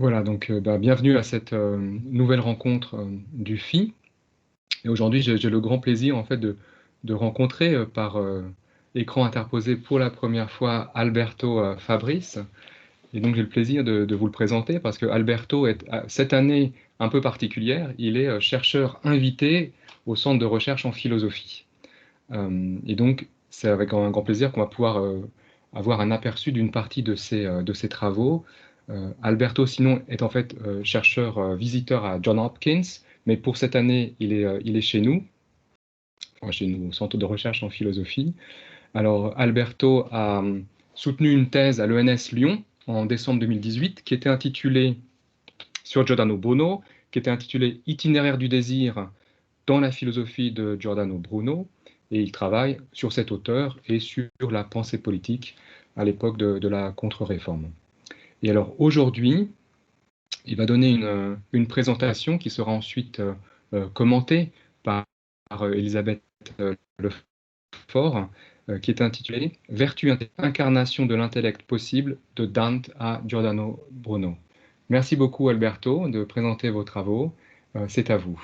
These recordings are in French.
Voilà, donc bienvenue à cette nouvelle rencontre du FI. Et aujourd'hui, j'ai le grand plaisir en fait de rencontrer par écran interposé pour la première fois Alberto Fabrice. Et donc j'ai le plaisir de vous le présenter parce que Alberto est cette année un peu particulière. Il est chercheur invité au Centre de recherche en philosophie. Et donc c'est avec un grand plaisir qu'on va pouvoir avoir un aperçu d'une partie de ses travaux. Alberto, sinon, est en fait chercheur visiteur à Johns Hopkins, mais pour cette année, il est chez nous, enfin, chez nous, au Centre de recherche en philosophie. Alors, Alberto a soutenu une thèse à l'ENS Lyon en décembre 2018 qui était intitulée sur Giordano Bruno, qui était intitulée Itinéraire du désir dans la philosophie de Giordano Bruno, et il travaille sur cet auteur et sur la pensée politique à l'époque de la contre-réforme. Et alors aujourd'hui, il va donner une présentation qui sera ensuite commentée par Elisabeth Lefort, qui est intitulée Vertu incarnation de l'intellect possible de Dante à Giordano Bruno. Merci beaucoup Alberto de présenter vos travaux. C'est à vous.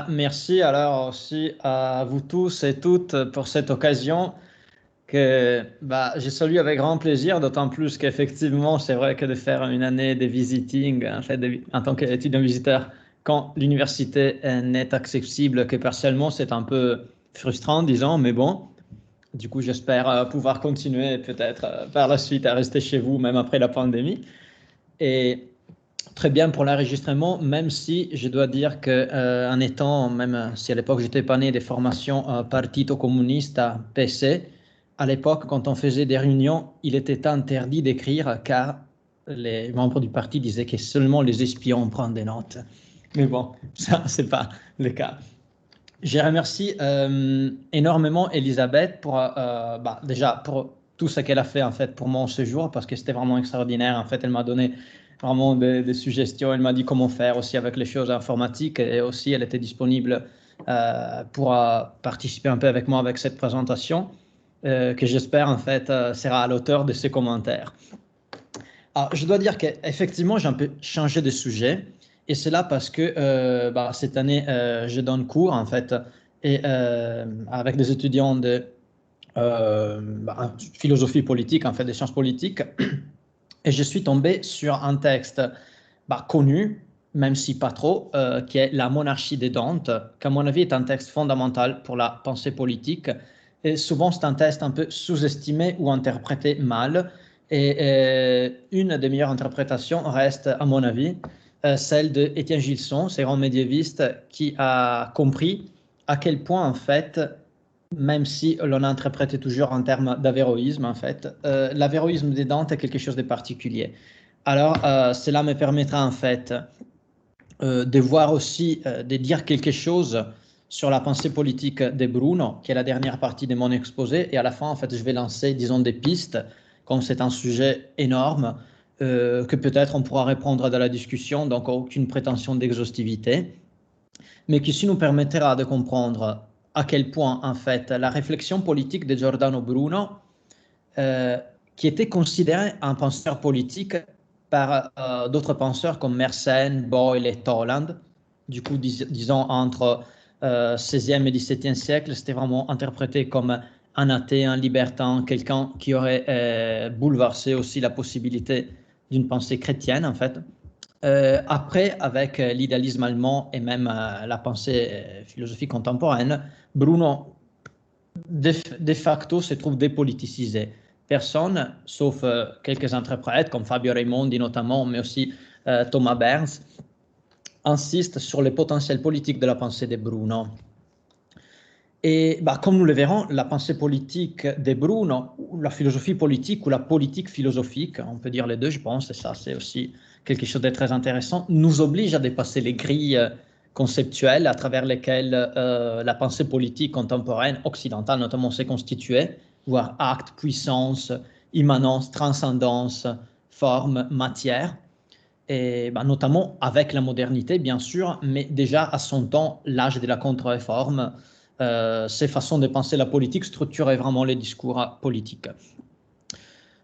Merci alors aussi à vous tous et toutes pour cette occasion que j'ai salué avec grand plaisir, d'autant plus qu'effectivement, c'est vrai que de faire une année de visiting en, fait, en tant qu'étudiant visiteur, quand l'université n'est accessible que partiellement, c'est un peu frustrant, disons, mais bon, du coup, j'espère pouvoir continuer peut-être par la suite à rester chez vous, même après la pandémie. Et très bien pour l'enregistrement, même si je dois dire que en étant, même si à l'époque j'étais pas né des formations Partito Comunista PC, à l'époque quand on faisait des réunions, il était interdit d'écrire car les membres du parti disaient que seulement les espions prennent des notes. Mais bon, ça c'est pas le cas. Je remercie énormément Elisabeth pour déjà pour tout ce qu'elle a fait en fait pour mon séjour parce que c'était vraiment extraordinaire. En fait, elle m'a donné vraiment des suggestions. Elle m'a dit comment faire aussi avec les choses informatiques et aussi elle était disponible pour participer un peu avec moi avec cette présentation que j'espère en fait sera à l'auteur de ses commentaires. Alors, je dois dire qu'effectivement, j'ai un peu changé de sujet. Et c'est là parce que cette année, je donne cours, en fait, et avec des étudiants de philosophie politique, en fait, des sciences politiques. Et je suis tombé sur un texte connu, même si pas trop, qui est La monarchie de Dante, qui à mon avis est un texte fondamental pour la pensée politique. Et souvent, c'est un texte un peu sous-estimé ou interprété mal. Et une des meilleures interprétations reste, à mon avis, celle de Étienne Gilson, ce grand médiéviste qui a compris à quel point, en fait, même si l'on a interprété toujours en termes d'avéroïsme, en fait, l'avéroïsme de Dante est quelque chose de particulier. Alors, cela me permettra, en fait, de voir aussi, de dire quelque chose sur la pensée politique de Bruno, qui est la dernière partie de mon exposé, et à la fin, en fait, je vais lancer, disons, des pistes, comme c'est un sujet énorme, que peut-être on pourra répondre dans la discussion, donc aucune prétention d'exhaustivité, mais qui aussi nous permettra de comprendre à quel point, en fait, la réflexion politique de Giordano Bruno, qui était considéré un penseur politique par d'autres penseurs comme Mersenne, Boyle et Toland, du coup, disons, entre 16e et 17e siècle, c'était vraiment interprété comme un athée, un libertin, quelqu'un qui aurait bouleversé aussi la possibilité d'une pensée chrétienne, en fait. Après, avec l'idéalisme allemand et même la pensée philosophique contemporaine, Bruno, de facto, se trouve dépoliticisé. Personne, sauf quelques interprètes comme Fabio Raimondi notamment, mais aussi Thomas Berns, insiste sur le potentiel politique de la pensée de Bruno. Et comme nous le verrons, la pensée politique de Bruno, ou la philosophie politique ou la politique philosophique, on peut dire les deux, je pense, et ça c'est aussi quelque chose de très intéressant, nous oblige à dépasser les grilles conceptuelles à travers lesquelles la pensée politique contemporaine, occidentale notamment, s'est constituée, voire acte, puissance, immanence, transcendance, forme, matière, et notamment avec la modernité, bien sûr, mais déjà à son temps, l'âge de la contre-réforme, ces façons de penser la politique structuraient vraiment les discours politiques.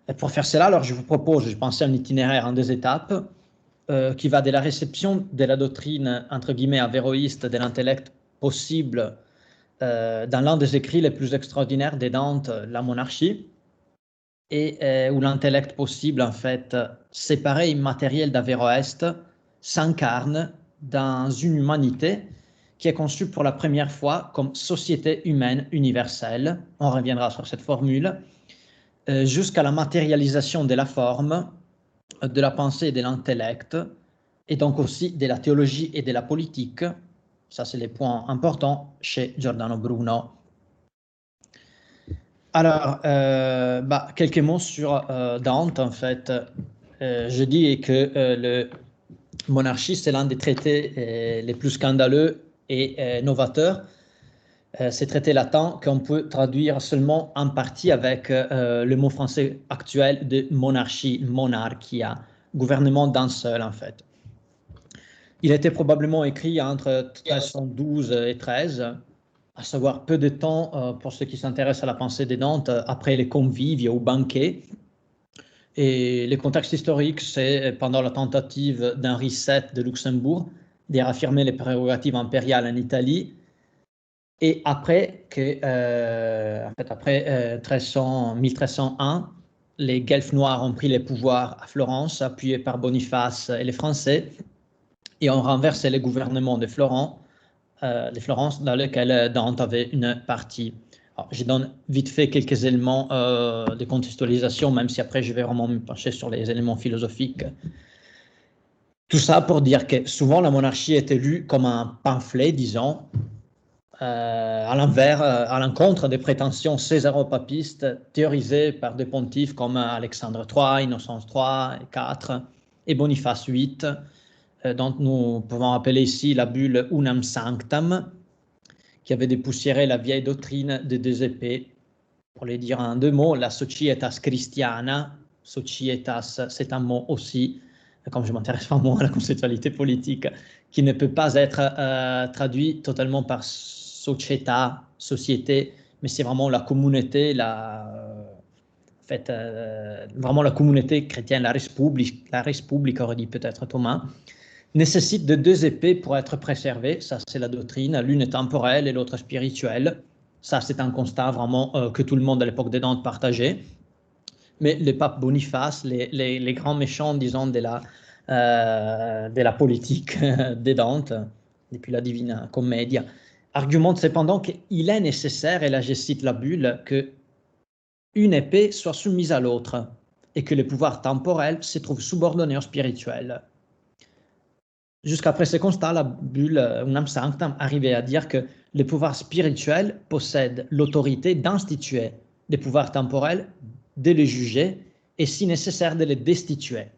Et pour faire cela, alors je vous propose, je pensais un itinéraire en 2 étapes qui va de la réception de la doctrine, entre guillemets, avéroïste de l'intellect possible dans l'un des écrits les plus extraordinaires de Dante, la monarchie, et où l'intellect possible, en fait, séparé immatériel d'Averroès, s'incarne dans une humanité qui est conçue pour la première fois comme société humaine universelle. On reviendra sur cette formule, jusqu'à la matérialisation de la forme, de la pensée et de l'intellect, et donc aussi de la théologie et de la politique. Ça, c'est les points importants chez Giordano Bruno. Alors, quelques mots sur Dante, en fait. Je dis que le Monarchie, c'est l'un des traités les plus scandaleux et novateurs. Ces traités latins qu'on peut traduire seulement en partie avec le mot français actuel de monarchie, monarchia, gouvernement d'un seul, en fait. Il était probablement écrit entre 1312 et 13, à savoir peu de temps pour ceux qui s'intéressent à la pensée des Dante, après les convives ou banquets. Et le contexte historique, c'est pendant la tentative d'Henri VII de Luxembourg de réaffirmer les prérogatives impériales en Italie. Et après que, après 1301, les Guelfes noirs ont pris les pouvoirs à Florence, appuyés par Boniface et les Français, et ont renversé le gouvernement de Florence, dans lequel Dante avait une partie. Alors, je donne vite fait quelques éléments de contextualisation, même si après je vais vraiment me pencher sur les éléments philosophiques. Tout ça pour dire que souvent la monarchie était lue comme un pamphlet, disons, à l'encontre des prétentions césaropapistes théorisées par des pontifes comme Alexandre III, Innocence III et IV et Boniface VIII, dont nous pouvons appeler ici la bulle Unam Sanctam, qui avait dépoussiéré la vieille doctrine des 2 épées. Pour les dire en 2 mots, la Societas Christiana, Societas, c'est un mot aussi, comme je m'intéresse vraiment à la conceptualité politique, qui ne peut pas être traduit totalement par società, société, mais c'est vraiment la communauté, vraiment la communauté chrétienne, la République aurait dit peut-être Thomas, nécessite de 2 épées pour être préservées. Ça, c'est la doctrine. L'une est temporelle et l'autre spirituelle. Ça, c'est un constat vraiment que tout le monde à l'époque des Dante partageait. Mais le pape Boniface, les grands méchants, disons, de la politique des Dante, depuis la Divina Commedia, argumente cependant qu'il est nécessaire, et là je cite la bulle, qu'une épée soit soumise à l'autre et que le pouvoir temporel se trouve subordonné au spirituel. Jusqu'après ce constat, la bulle Unam Sanctam arrivait à dire que le pouvoir spirituel possède l'autorité d'instituer des pouvoirs temporels, de les juger et, si nécessaire, de les destituer.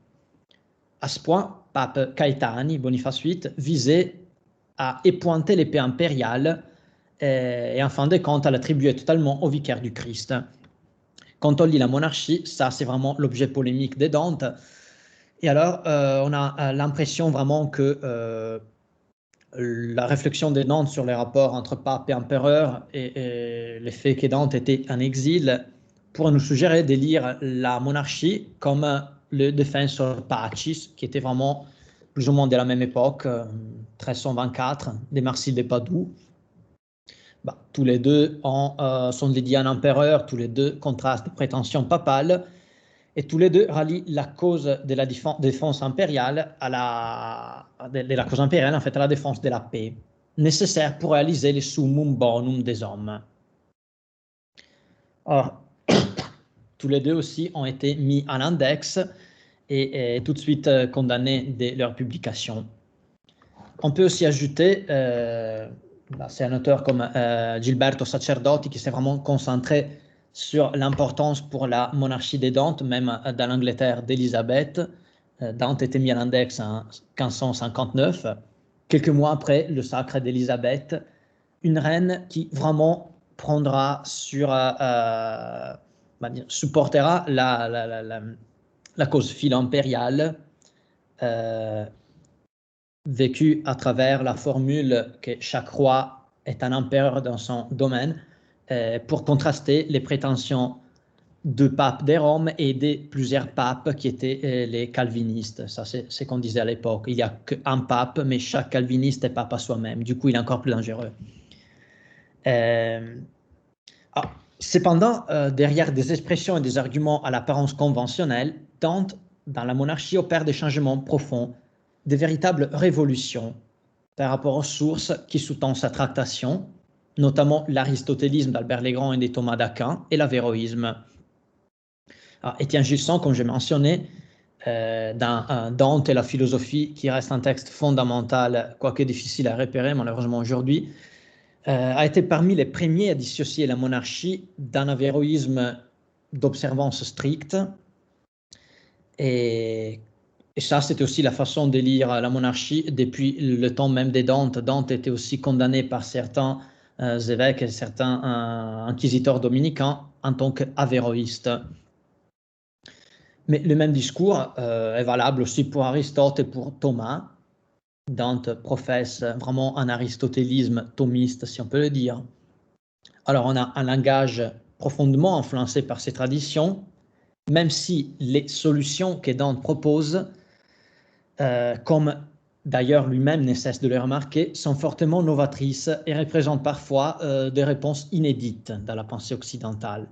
À ce point, pape Caetani, Boniface VIII, visait à épointer l'épée impériale et en fin de compte à l'attribuer totalement au vicaire du Christ. Quand on lit la monarchie, ça c'est vraiment l'objet polémique des Dante. Et alors, on a l'impression vraiment que la réflexion des Dante sur les rapports entre pape et empereur et le fait que Dante était en exil pourrait nous suggérer de lire la monarchie comme le Defensor Pacis, qui était vraiment plus ou moins de la même époque, 1324, des Marsiles de Padoue. Tous les deux sont dédiés à un empereur, tous les deux contrastent des prétentions papales, et tous les deux rallient la cause de la défense impériale de la cause impériale, en fait, à la défense de la paix, nécessaire pour réaliser le summum bonum des hommes. Or, tous les deux aussi ont été mis en index et tout de suite condamnés de leur publication. On peut aussi ajouter, c'est un auteur comme Gilberto Sacerdoti qui s'est vraiment concentré sur l'importance pour la monarchie des Dante, même dans l'Angleterre d'Élisabeth. Dante était mis à l'index en 1559, quelques mois après le sacre d'Élisabeth, une reine qui vraiment prendra supportera la cause philo-impériale, vécue à travers la formule que chaque roi est un empereur dans son domaine, pour contraster les prétentions deux papes de Rome et de plusieurs papes qui étaient les calvinistes. Ça, c'est ce qu'on disait à l'époque. Il n'y a qu'un pape, mais chaque calviniste est pape à soi-même. Du coup, il est encore plus dangereux. Cependant, derrière des expressions et des arguments à l'apparence conventionnelle, Dante, dans la monarchie, opère des changements profonds, des véritables révolutions par rapport aux sources qui sous-tendent sa tractation, notamment l'aristotélisme d'Albert le Grand et de Thomas d'Aquin et l'avéroïsme. Étienne Gilson, comme j'ai mentionné, dans Dante et la philosophie, qui reste un texte fondamental, quoique difficile à repérer malheureusement aujourd'hui, a été parmi les premiers à dissocier la monarchie d'un avéroïsme d'observance stricte. Et ça, c'était aussi la façon de lire la monarchie depuis le temps même de Dante. Dante était aussi condamné par certains évêques et certains inquisiteurs dominicains en tant qu'avéroïste. Mais le même discours est valable aussi pour Aristote et pour Thomas. Dante professe vraiment un aristotélisme thomiste, si on peut le dire. Alors, on a un langage profondément influencé par ces traditions, même si les solutions que Dante propose, comme d'ailleurs lui-même ne cesse de le remarquer, sont fortement novatrices et représentent parfois des réponses inédites dans la pensée occidentale.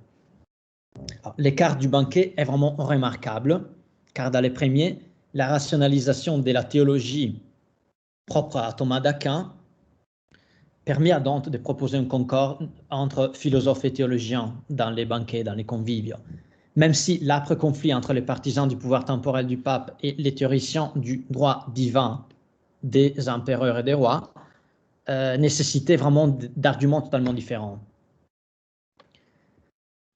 L'écart du banquet est vraiment remarquable, car dans les premiers, la rationalisation de la théologie propre à Thomas d'Aquin permet à Dante de proposer une concorde entre philosophes et théologiens dans les banquets, dans les convives. Même si l'âpre conflit entre les partisans du pouvoir temporel du pape et les théoriciens du droit divin des empereurs et des rois nécessitait vraiment d'arguments totalement différents.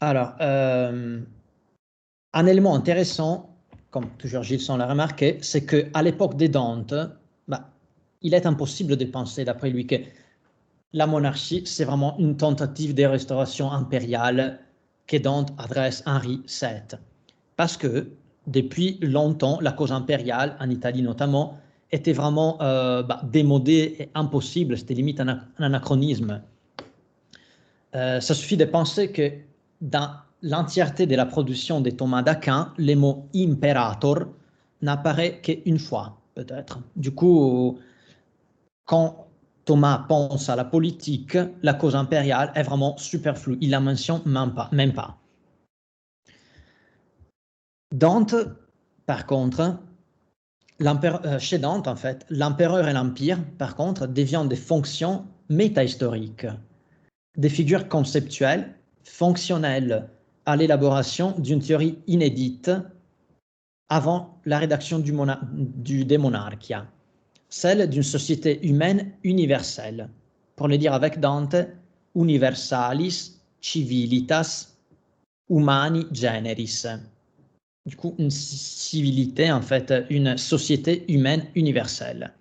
Alors, un élément intéressant, comme toujours Gilson l'a remarqué, c'est qu'à l'époque de Dante, il est impossible de penser, d'après lui, que la monarchie, c'est vraiment une tentative de restauration impériale que Dante adresse à Henri VII. Parce que, depuis longtemps, la cause impériale, en Italie notamment, était vraiment démodée et impossible, c'était limite un anachronisme. Ça suffit de penser que dans l'entièreté de la production de Thomas d'Aquin, le mot imperator n'apparaît qu'une fois, peut-être. Du coup, quand Thomas pense à la politique, la cause impériale est vraiment superflue. Il la mentionne même pas. Dante, par contre, chez Dante, en fait, l'empereur et l'empire, par contre, deviennent des fonctions métahistoriques, des figures conceptuelles, fonctionnelles à l'élaboration d'une théorie inédite avant la rédaction des Monarchia, celle d'une société humaine universelle. Pour le dire avec Dante, universalis civilitas humani generis. Du coup, une civilité, en fait, une société humaine universelle.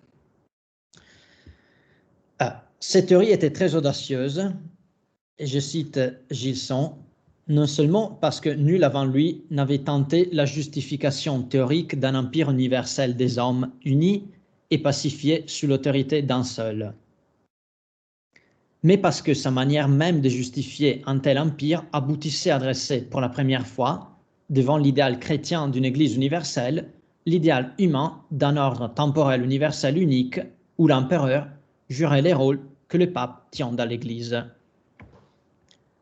Cette théorie était très audacieuse, et je cite Gilson, non seulement parce que nul avant lui n'avait tenté la justification théorique d'un empire universel des hommes unis et pacifiés sous l'autorité d'un seul, mais parce que sa manière même de justifier un tel empire aboutissait à dresser pour la première fois, devant l'idéal chrétien d'une Église universelle, l'idéal humain d'un ordre temporel universel unique où l'empereur jurait les rôles que le pape tient dans l'Église.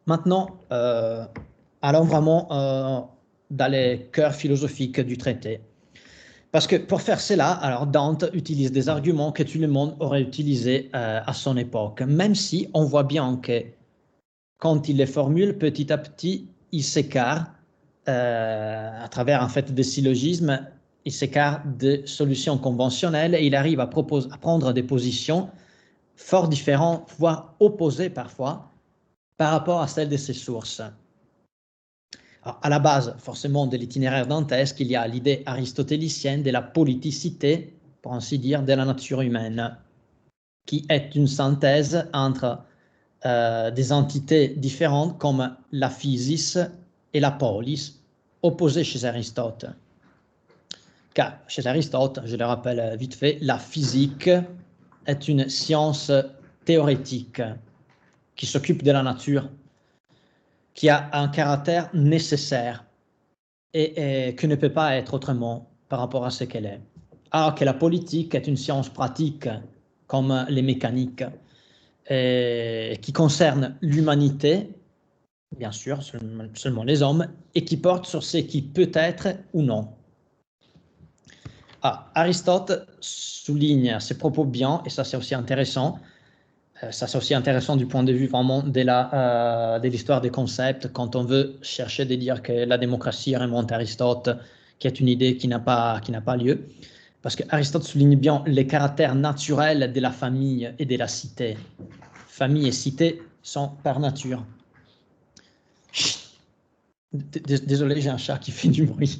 Maintenant, allons vraiment dans les cœurs philosophiques du traité. Parce que pour faire cela, alors Dante utilise des arguments que tout le monde aurait utilisés à son époque, même si on voit bien que quand il les formule petit à petit, il s'écarte à travers en fait des syllogismes, il s'écarte de solutions conventionnelles et il arrive à prendre des positions fort différentes, voire opposées parfois, par rapport à celles de ses sources. Alors, à la base, forcément, de l'itinéraire dantesque, il y a l'idée aristotélicienne de la politicité, pour ainsi dire, de la nature humaine, qui est une synthèse entre des entités différentes comme la physis et la polis, opposées chez Aristote. Car chez Aristote, je le rappelle vite fait, la physique est une science théorétique qui s'occupe de la nature, qui a un caractère nécessaire et qui ne peut pas être autrement par rapport à ce qu'elle est. Alors que la politique est une science pratique comme les mécaniques qui concerne l'humanité, bien sûr, seulement les hommes, et qui porte sur ce qui peut être ou non. Aristote souligne ses propos bien, et ça c'est aussi intéressant. Ça c'est aussi intéressant du point de vue vraiment de l'histoire des concepts, quand on veut chercher de dire que la démocratie remonte à Aristote, qui est une idée qui n'a pas lieu. Parce qu'Aristote souligne bien les caractères naturels de la famille et de la cité. Famille et cité sont par nature. Désolé, j'ai un chat qui fait du bruit.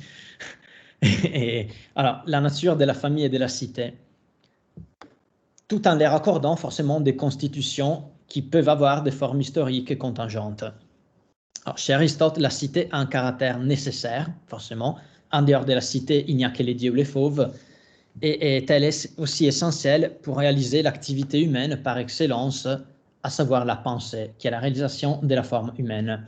Alors, la nature de la famille et de la cité, tout en les raccordant forcément des constitutions qui peuvent avoir des formes historiques et contingentes. Alors, chez Aristote, la cité a un caractère nécessaire, forcément. En dehors de la cité, il n'y a que les dieux ou les fauves. Et elle est aussi essentielle pour réaliser l'activité humaine par excellence, à savoir la pensée, qui est la réalisation de la forme humaine.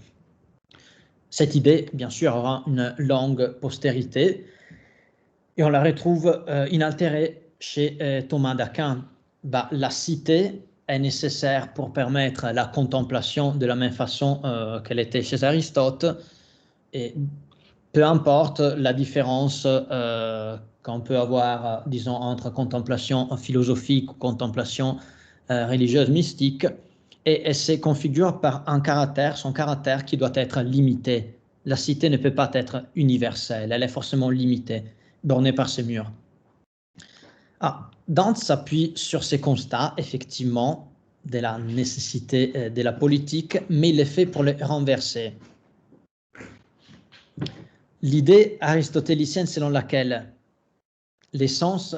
Cette idée, bien sûr, aura une longue postérité, et on la retrouve inaltérée chez Thomas d'Aquin. La cité est nécessaire pour permettre la contemplation de la même façon qu'elle était chez Aristote, et peu importe la différence qu'on peut avoir, disons, entre contemplation philosophique ou contemplation religieuse mystique, et elle se configure par son caractère qui doit être limité. La cité ne peut pas être universelle, elle est forcément limitée, bornée par ses murs. Dante s'appuie sur ces constats, effectivement, de la nécessité de la politique, mais il le fait pour les renverser. L'idée aristotélicienne selon laquelle l'essence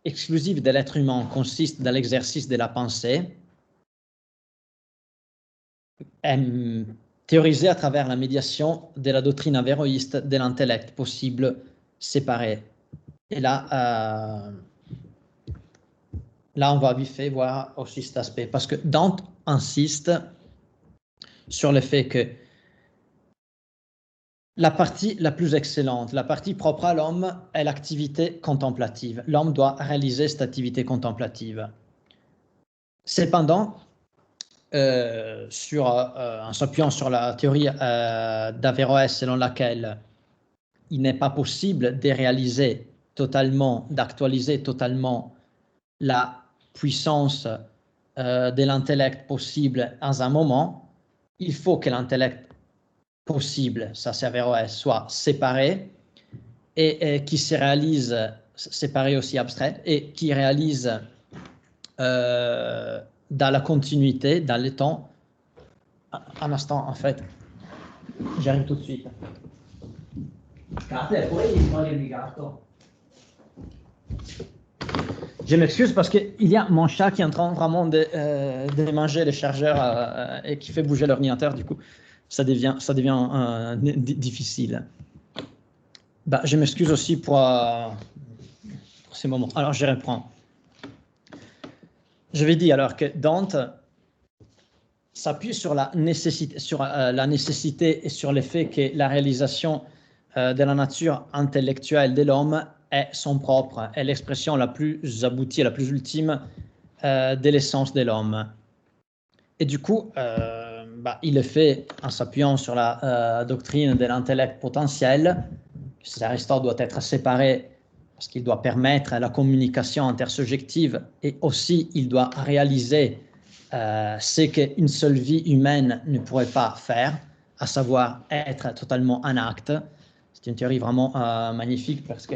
exclusive de l'être humain consiste dans l'exercice de la pensée est théorisée à travers la médiation de la doctrine avéroïste de l'intellect possible séparé. Et là, on va vite fait voir aussi cet aspect, parce que Dante insiste sur le fait que la partie la plus excellente, la partie propre à l'homme, est l'activité contemplative. L'homme doit réaliser cette activité contemplative. Cependant, en s'appuyant sur la théorie d'Averroès, selon laquelle il n'est pas possible de réaliser totalement, d'actualiser totalement la puissance de l'intellect possible en un moment, il faut que l'intellect possible, ça c'est Averroès, soit séparé et qui se réalise, séparé aussi abstrait, et qui réalise dans la continuité, dans le temps. Un instant, en fait, j'arrive tout de suite. Je m'excuse parce qu'il y a mon chat qui est en train vraiment de manger les chargeurs et qui fait bouger l'ordinateur, du coup, ça devient difficile. Je m'excuse aussi pour ces moments. Alors, je reprends. Je vais dire alors que Dante s'appuie sur la nécessité et sur le fait que la réalisation de la nature intellectuelle de l'homme est son propre, est l'expression la plus aboutie, la plus ultime de l'essence de l'homme. Et du coup, il le fait en s'appuyant sur la doctrine de l'intellect potentiel. Aristote doit être séparé parce qu'il doit permettre la communication intersubjective et aussi il doit réaliser ce qu'une seule vie humaine ne pourrait pas faire, à savoir être totalement un acte. C'est une théorie vraiment magnifique parce que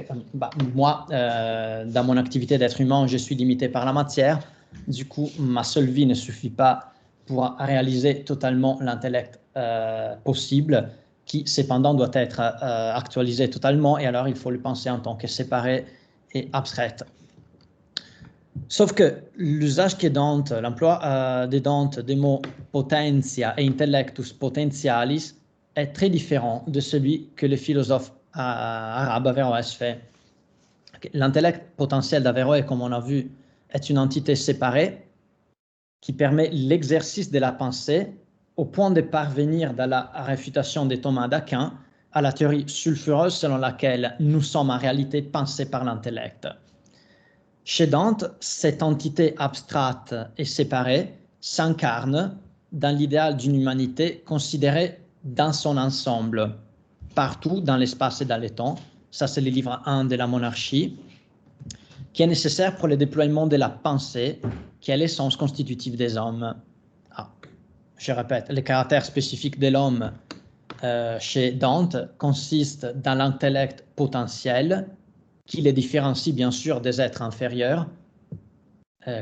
moi, dans mon activité d'être humain, je suis limité par la matière. Du coup, ma seule vie ne suffit pas pour réaliser totalement l'intellect possible, qui cependant doit être actualisé totalement, et alors il faut le penser en tant que séparé et abstraite. Sauf que l'usage que Dante, l'emploi de Dante des mots potentia et intellectus potentialis est très différent de celui que le philosophe arabe Averroès fait. L'intellect potentiel d'Averroès, comme on a vu, est une entité séparée qui permet l'exercice de la pensée au point de parvenir dans la réfutation de Thomas d'Aquin à la théorie sulfureuse selon laquelle nous sommes en réalité pensés par l'intellect. Chez Dante, cette entité abstraite et séparée s'incarne dans l'idéal d'une humanité considérée dans son ensemble, partout dans l'espace et dans le temps. Ça, c'est le livre 1 de la monarchie, qui est nécessaire pour le déploiement de la pensée, qui est l'essence constitutive des hommes. Je répète, le caractère spécifique de l'homme chez Dante consiste dans l'intellect potentiel, qui les différencie bien sûr des êtres inférieurs,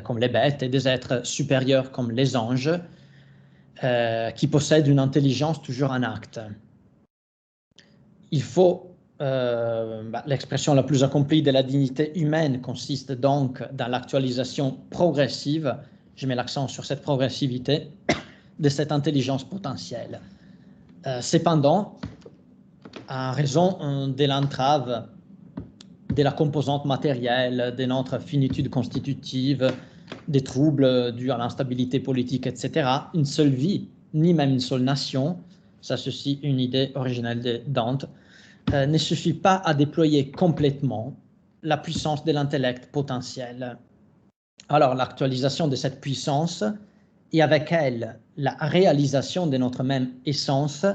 comme les bêtes, et des êtres supérieurs comme les anges, qui possèdent une intelligence toujours en acte. Il faut, l'expression la plus accomplie de la dignité humaine consiste donc dans l'actualisation progressive, je mets l'accent sur cette progressivité, de cette intelligence potentielle. Cependant, en raison de l'entrave de la composante matérielle, de notre finitude constitutive, des troubles dus à l'instabilité politique, etc., une seule vie, ni même une seule nation, ça ceci une idée originelle de Dante, ne suffit pas à déployer complètement la puissance de l'intellect potentiel. Alors l'actualisation de cette puissance et avec elle la réalisation de notre même essence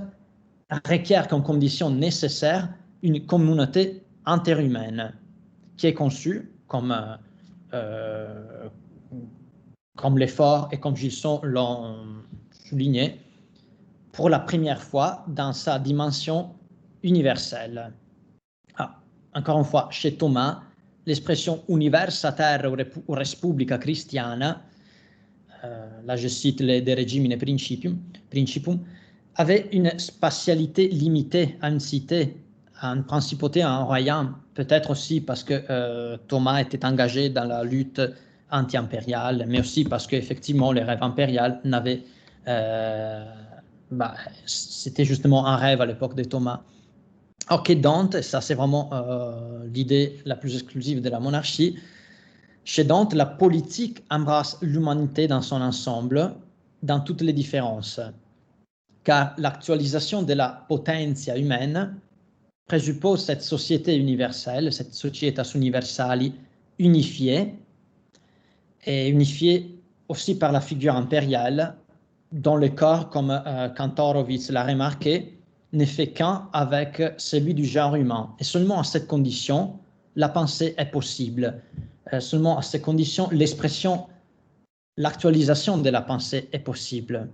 requiert comme condition nécessaire une communauté interhumaine qui est conçue comme l'effort et comme Gilson l'ont souligné, pour la première fois dans sa dimension universelle. Encore une fois, chez Thomas, l'expression universa terra o respublica christiana, là je cite les De Regimine Principium, avait une spatialité limitée à une cité, à une principauté, à un royaume, peut-être aussi parce que Thomas était engagé dans la lutte anti-impériale, mais aussi parce qu'effectivement les rêves impériaux n'avaient... c'était justement un rêve à l'époque de Thomas. Ok, Dante, ça c'est vraiment l'idée la plus exclusive de la monarchie. Chez Dante, la politique embrasse l'humanité dans son ensemble, dans toutes les différences, car l'actualisation de la potentia humaine présuppose cette société universelle, cette societas universali unifiée, et unifiée aussi par la figure impériale, dont le corps, comme Kantorowicz l'a remarqué, ne fait qu'un avec celui du genre humain. Et seulement à cette condition, la pensée est possible. Seulement à ces conditions, l'expression, l'actualisation de la pensée est possible.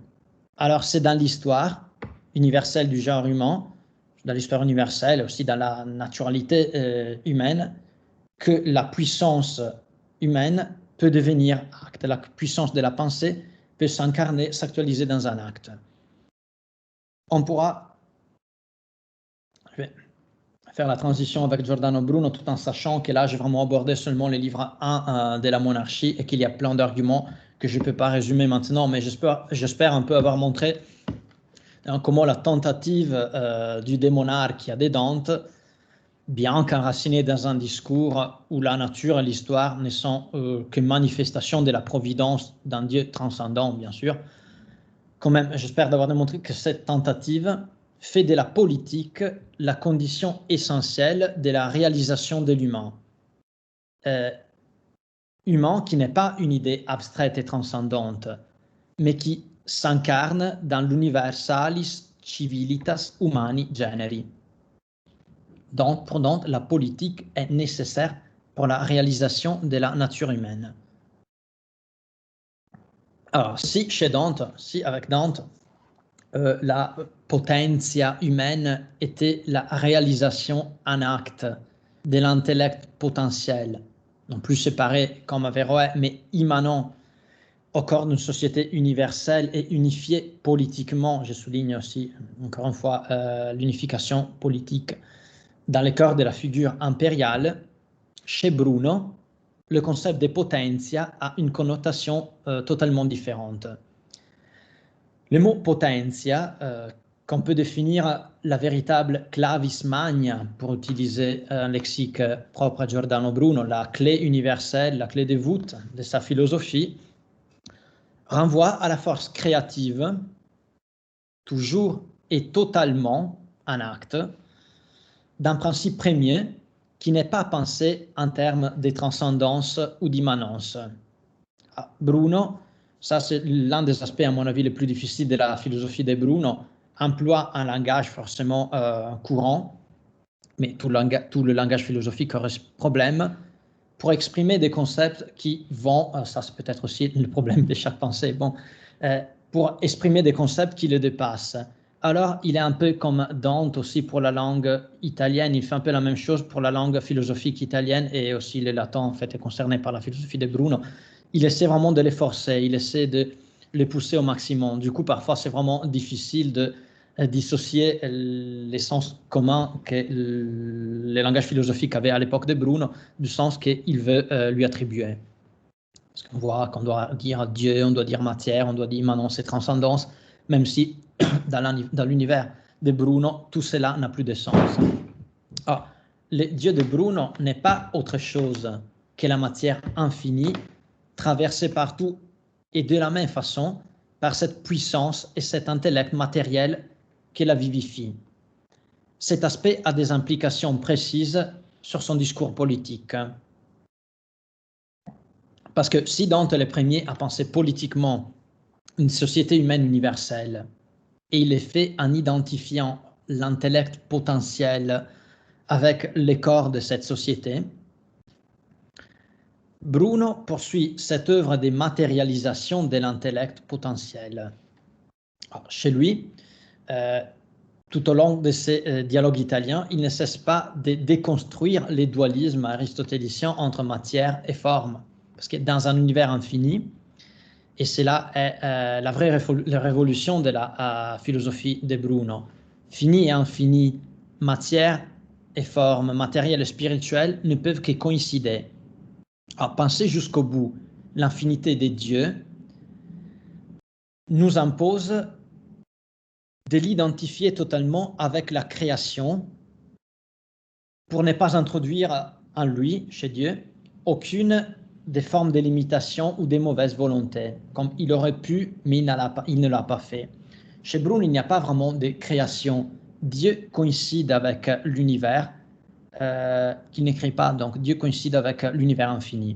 Alors c'est dans l'histoire universelle du genre humain, dans l'histoire universelle, aussi dans la naturalité humaine, que la puissance humaine peut devenir acte. La puissance de la pensée peut s'incarner, s'actualiser dans un acte. On pourra faire la transition avec Giordano Bruno tout en sachant que là, j'ai vraiment abordé seulement les livres 1 de la monarchie et qu'il y a plein d'arguments que je ne peux pas résumer maintenant, mais j'espère un peu avoir montré comment la tentative du démonarque de Dante, bien qu'enracinée dans un discours où la nature et l'histoire ne sont que manifestations de la providence d'un Dieu transcendant, bien sûr, quand même, j'espère d'avoir démontré que cette tentative fait de la politique la condition essentielle de la réalisation de l'humain. Humain qui n'est pas une idée abstraite et transcendante, mais qui s'incarne dans l'universalis civilitas humani generi. Donc, pour Dante, la politique est nécessaire pour la réalisation de la nature humaine. Alors, si avec Dante, la potentia humaine était la réalisation en acte de l'intellect potentiel, non plus séparé comme Averroès, mais immanent au corps d'une société universelle et unifiée politiquement. Je souligne aussi, encore une fois, l'unification politique dans le corps de la figure impériale. Chez Bruno, le concept de potentia a une connotation totalement différente. Le mot potentia, qu'on peut définir la véritable clavis magna, pour utiliser un lexique propre à Giordano Bruno, la clé universelle, la clé de voûte de sa philosophie, renvoie à la force créative toujours et totalement un acte d'un principe premier qui n'est pas pensé en termes de transcendance ou d'immanence. Bruno, ça c'est l'un des aspects à mon avis les plus difficiles de la philosophie de Bruno, emploie un langage forcément courant, mais tout le langage philosophique reste problème, pour exprimer des concepts qui vont, ça c'est peut-être aussi le problème de chaque pensée, bon, pour exprimer des concepts qui le dépassent. Alors, il est un peu comme Dante aussi pour la langue italienne, il fait un peu la même chose pour la langue philosophique italienne, et aussi le latin en fait est concerné par la philosophie de Bruno. Il essaie vraiment de les forcer, il essaie de les pousser au maximum. Du coup, parfois, c'est vraiment difficile de dissocier les sens communs que les langages philosophiques avaient à l'époque de Bruno du sens qu'il veut lui attribuer. Parce qu'on voit qu'on doit dire Dieu, on doit dire matière, on doit dire immanence et transcendance, même si dans l'univers de Bruno, tout cela n'a plus de sens. Alors, le Dieu de Bruno n'est pas autre chose que la matière infinie, traversée partout et de la même façon par cette puissance et cet intellect matériel qui la vivifie. Cet aspect a des implications précises sur son discours politique. Parce que si Dante est le premier à penser politiquement une société humaine universelle, et il est fait en identifiant l'intellect potentiel avec les corps de cette société, Bruno poursuit cette œuvre de matérialisation de l'intellect potentiel. Alors, chez lui, tout au long de ces dialogues italiens, il ne cesse pas de déconstruire les dualismes aristotéliciens entre matière et forme. Parce que dans un univers infini, et cela est la vraie révolution de la philosophie de Bruno, fini et infini, matière et forme, matériel et spirituel ne peuvent que coïncider. Alors, penser jusqu'au bout l'infinité des dieux nous impose de l'identifier totalement avec la création pour ne pas introduire en lui, chez Dieu, aucune des formes de limitation ou des mauvaises volontés, comme il aurait pu, mais il ne l'a pas fait. Chez Bruno, il n'y a pas vraiment de création. Dieu coïncide avec l'univers, qu'il n'écrit pas, donc Dieu coïncide avec l'univers infini.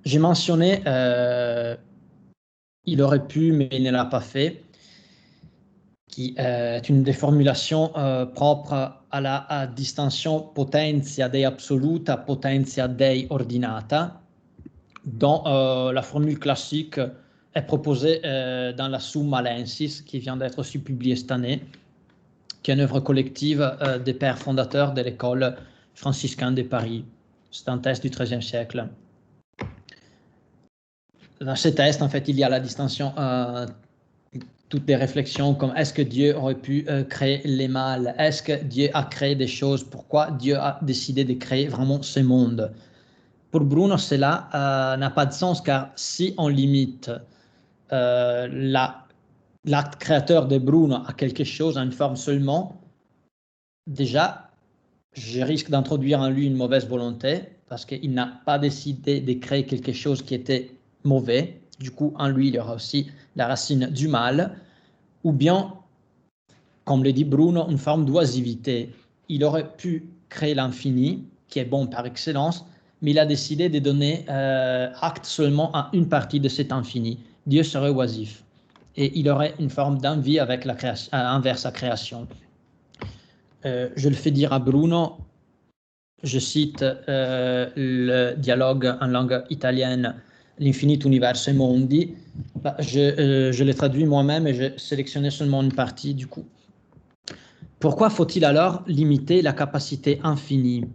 J'ai mentionné, il aurait pu, mais il ne l'a pas fait, qui est une des formulations propres à la distinction potentia Dei absoluta, potentia Dei ordinata, dont la formule classique est proposée dans la Summa Lensis, qui vient d'être aussi publiée cette année, qui est une œuvre collective des pères fondateurs de l'école franciscaine de Paris. C'est un texte du XIIIe siècle. Dans ce texte, en fait, il y a la distinction, toutes les réflexions comme est-ce que Dieu aurait pu créer les mâles? Est-ce que Dieu a créé des choses? Pourquoi Dieu a décidé de créer vraiment ce monde? Pour Bruno, cela n'a pas de sens car si on limite l'acte créateur de Bruno à quelque chose, à une forme seulement, déjà, je risque d'introduire en lui une mauvaise volonté parce qu'il n'a pas décidé de créer quelque chose qui était mauvais. Du coup, en lui, il y aura aussi la racine du mal. Ou bien, comme le dit Bruno, une forme d'oisivité. Il aurait pu créer l'infini, qui est bon par excellence, mais il a décidé de donner acte seulement à une partie de cet infini. Dieu serait oisif. Et il aurait une forme d'envie avec la création, envers sa création. Je le fais dire à Bruno, je cite le dialogue en langue italienne, L'infinito universo mondi. Je l'ai traduit moi-même et j'ai sélectionné seulement une partie du coup. Pourquoi faut-il alors limiter la capacité infinie,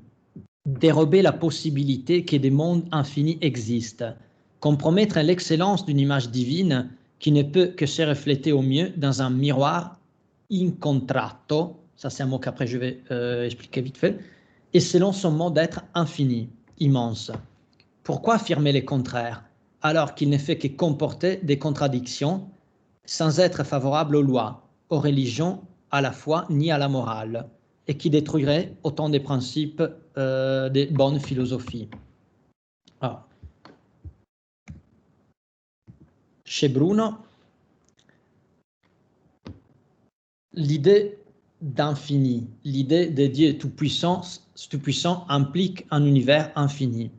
dérober la possibilité que des mondes infinis existent, compromettre l'excellence d'une image divine qui ne peut que se refléter au mieux dans un miroir incontratto, ça c'est un mot qu'après je vais expliquer vite fait, et selon son mode d'être infini, immense. Pourquoi affirmer le contraire alors qu'il ne fait que comporter des contradictions sans être favorable aux lois, aux religions, à la foi ni à la morale, et qui détruirait autant des principes des bonnes philosophies. Alors, chez Bruno, l'idée d'infini, l'idée de Dieu tout-puissant implique un univers infini.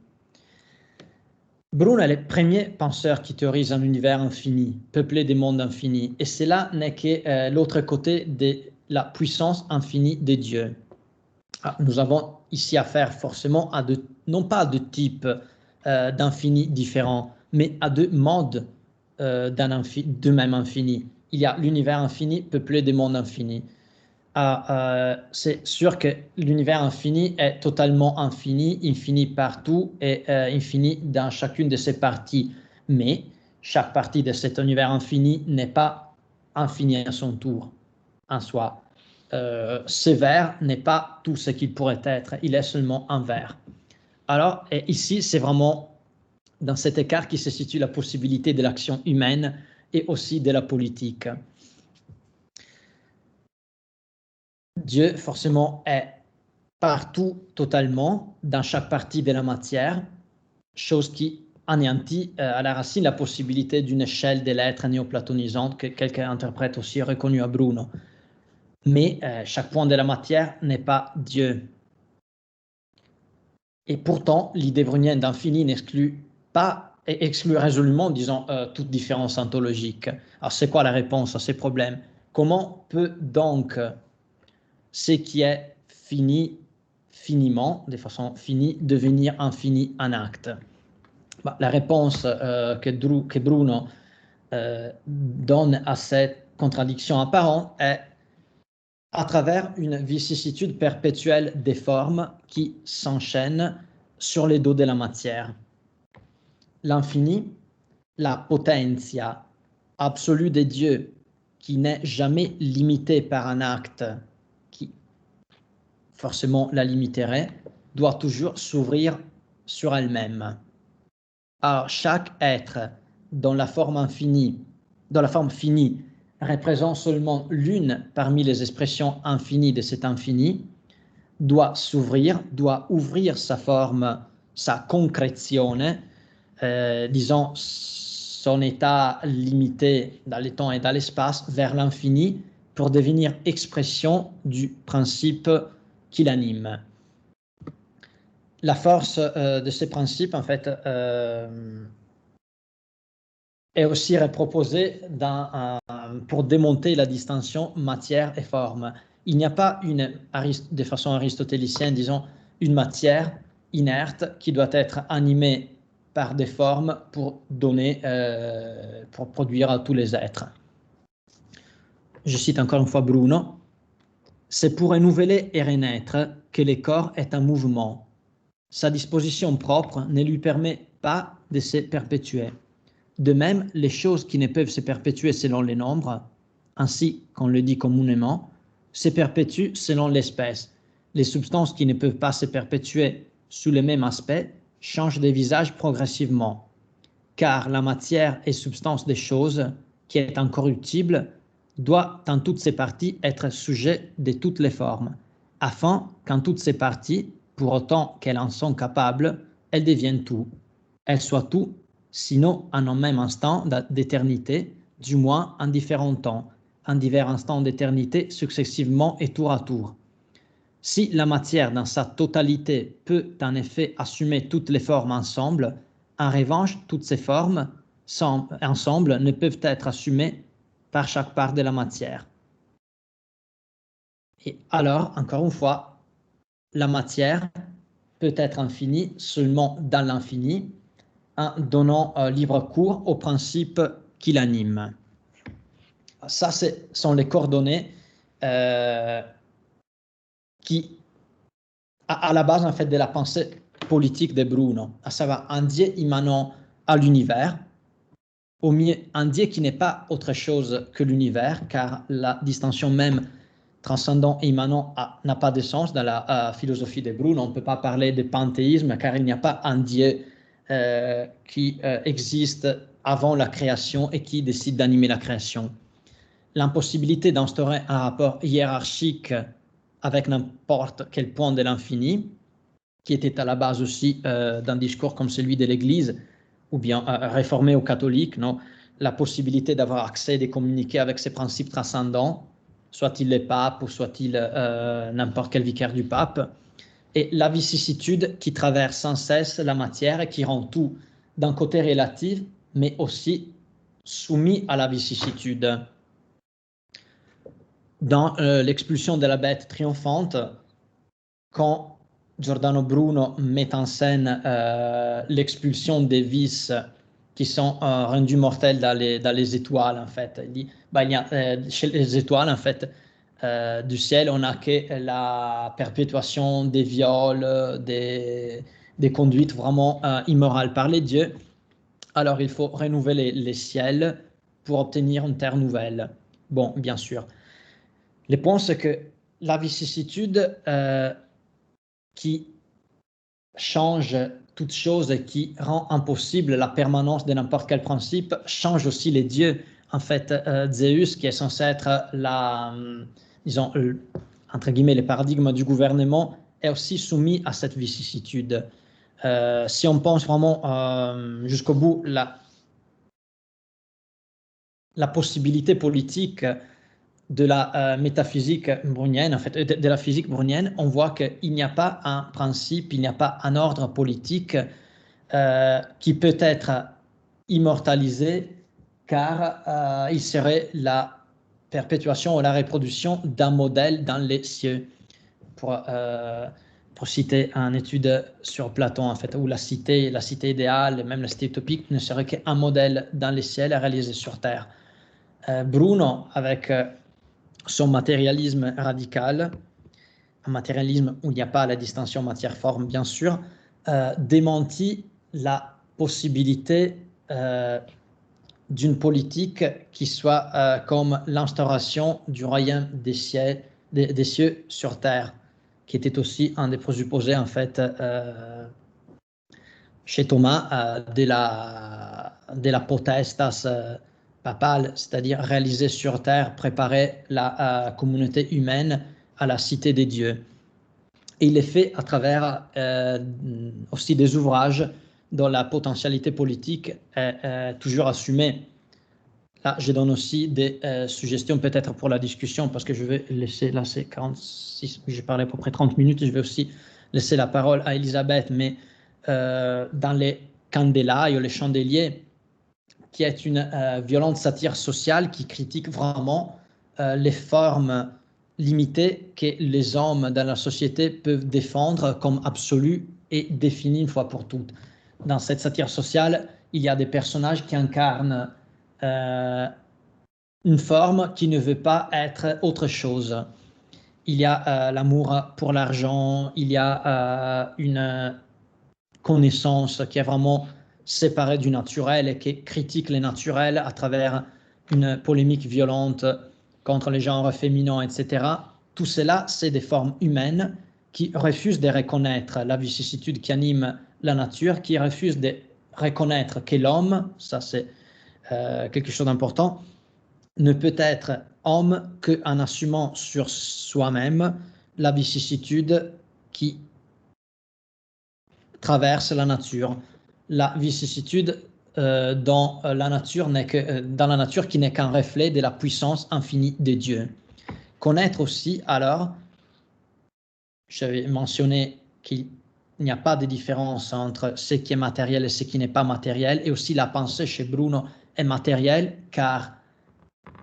Bruno est le premier penseur qui théorise un univers infini, peuplé des mondes infinis, et cela n'est que l'autre côté de la puissance infinie de Dieu. Nous avons ici affaire forcément à non pas à deux types d'infini différents, mais à deux modes de même infini. Il y a l'univers infini peuplé des mondes infinis. C'est sûr que l'univers infini est totalement infini, infini partout et infini dans chacune de ses parties. Mais chaque partie de cet univers infini n'est pas infini à son tour, en soi. Ce vert n'est pas tout ce qu'il pourrait être, il est seulement un vert. Alors, ici, c'est vraiment dans cet écart qui se situe la possibilité de l'action humaine et aussi de la politique. Dieu, forcément, est partout, totalement, dans chaque partie de la matière, chose qui anéantit à la racine la possibilité d'une échelle de l'être néoplatonisante que quelques interprètes aussi reconnus à Bruno. Mais chaque point de la matière n'est pas Dieu. Et pourtant, l'idée brunienne d'infini n'exclut pas et exclut résolument, disons, toute différence ontologique. Alors, c'est quoi la réponse à ces problèmes? Comment peut donc ce qui est fini, finiment, de façon finie, devenir infini en acte? La réponse que Bruno donne à cette contradiction apparente est à travers une vicissitude perpétuelle des formes qui s'enchaînent sur les dos de la matière. L'infini, la potentia absolue des dieux, qui n'est jamais limitée par un acte qui forcément la limiterait, doit toujours s'ouvrir sur elle-même. Alors, chaque être dans la forme finie, représente seulement l'une parmi les expressions infinies de cet infini, doit s'ouvrir, doit ouvrir sa forme, sa concrezione, disons son état limité dans le temps et dans l'espace, vers l'infini pour devenir expression du principe qui l'anime. La force de ces principes, en fait, est aussi reproposée pour démonter la distinction matière et forme. Il n'y a pas de façon aristotélicienne, disons, une matière inerte qui doit être animée par des formes pour produire à tous les êtres. Je cite encore une fois Bruno. C'est pour renouveler et renaître que le corps est un mouvement. Sa disposition propre ne lui permet pas de se perpétuer. De même, les choses qui ne peuvent se perpétuer selon les nombres, ainsi qu'on le dit communément, se perpétuent selon l'espèce. Les substances qui ne peuvent pas se perpétuer sous le même aspect changent de visage progressivement, car la matière et substance des choses, qui est incorruptible, doit en toutes ses parties être sujet de toutes les formes, afin qu'en toutes ses parties, pour autant qu'elles en sont capables, elles deviennent tout, elles soient tout, sinon en un même instant d'éternité, du moins en différents temps, en divers instants d'éternité successivement et tour à tour. Si la matière dans sa totalité peut en effet assumer toutes les formes ensemble, en revanche, toutes ces formes ensemble ne peuvent être assumées par chaque part de la matière. Et alors, encore une fois, la matière peut être infinie seulement dans l'infini, en donnant libre cours aux principes qui l'animent. Ça, ce sont les coordonnées qui, à la base en fait de la pensée politique de Bruno, à savoir un Dieu immanent à l'univers, au mieux un Dieu qui n'est pas autre chose que l'univers, car la distinction même transcendant et immanent n'a pas de sens dans la philosophie de Bruno. On ne peut pas parler de panthéisme, car il n'y a pas un Dieu qui existe avant la création et qui décide d'animer la création. L'impossibilité d'instaurer un rapport hiérarchique avec n'importe quel point de l'infini, qui était à la base aussi d'un discours comme celui de l'Église, ou bien réformé ou catholique, non? La possibilité d'avoir accès et de communiquer avec ces principes transcendants, soit-il le pape ou soit-il n'importe quel vicaire du pape, et la vicissitude qui traverse sans cesse la matière et qui rend tout d'un côté relatif, mais aussi soumis à la vicissitude. Dans l'expulsion de la bête triomphante, quand Giordano Bruno met en scène l'expulsion des vices qui sont rendus mortels dans les étoiles, en fait. Il dit, chez les étoiles, en fait, du ciel, on n'a que la perpétuation des viols, des conduites vraiment immorales par les dieux. Alors, il faut renouveler les ciels pour obtenir une terre nouvelle. Bon, bien sûr. Le point, c'est que la vicissitude qui change toute chose et qui rend impossible la permanence de n'importe quel principe change aussi les dieux. En fait, Zeus, qui est censé être disons, entre guillemets, le paradigme du gouvernement, est aussi soumis à cette vicissitude. Si on pense vraiment jusqu'au bout, la possibilité politique de la métaphysique brownienne, en fait, de la physique brownienne, on voit qu'il n'y a pas un principe, il n'y a pas un ordre politique qui peut être immortalisé, car il serait la perpétuation ou la reproduction d'un modèle dans les cieux. Pour citer une étude sur Platon, en fait, où la cité idéale, même la cité utopique, ne serait qu'un modèle dans les ciels réalisé sur Terre. Bruno, avec son matérialisme radical, un matérialisme où il n'y a pas la distinction matière-forme, bien sûr, démentit la possibilité d'une politique qui soit comme l'instauration du royaume des cieux sur terre, qui était aussi un des présupposés, en fait, chez Thomas, de la potestas papale, c'est-à-dire réaliser sur terre, préparer la communauté humaine à la cité des dieux. Et il est fait à travers aussi des ouvrages dont la potentialité politique est toujours assumée. Là, je donne aussi des suggestions peut-être pour la discussion, parce que je vais laisser, là c'est 46, j'ai parlé à peu près 30 minutes, je vais aussi laisser la parole à Elisabeth, mais dans les Candela, les chandeliers, qui est une violente satire sociale qui critique vraiment les formes limitées que les hommes dans la société peuvent défendre comme absolues et définies une fois pour toutes. Dans cette satire sociale, il y a des personnages qui incarnent une forme qui ne veut pas être autre chose. Il y a l'amour pour l'argent, il y a une connaissance qui est vraiment séparée du naturel et qui critique le naturel à travers une polémique violente contre les genres féminins, etc. Tout cela, c'est des formes humaines qui refusent de reconnaître la vicissitude qui anime la nature, qui refusent de reconnaître que l'homme, ça c'est quelque chose d'important, ne peut être homme qu'en assumant sur soi-même la vicissitude qui traverse la nature. La vicissitude dans la nature qui n'est qu'un reflet de la puissance infinie de Dieu. Connaître aussi, alors, j'avais mentionné qu'il n'y a pas de différence entre ce qui est matériel et ce qui n'est pas matériel, et aussi la pensée chez Bruno est matérielle, car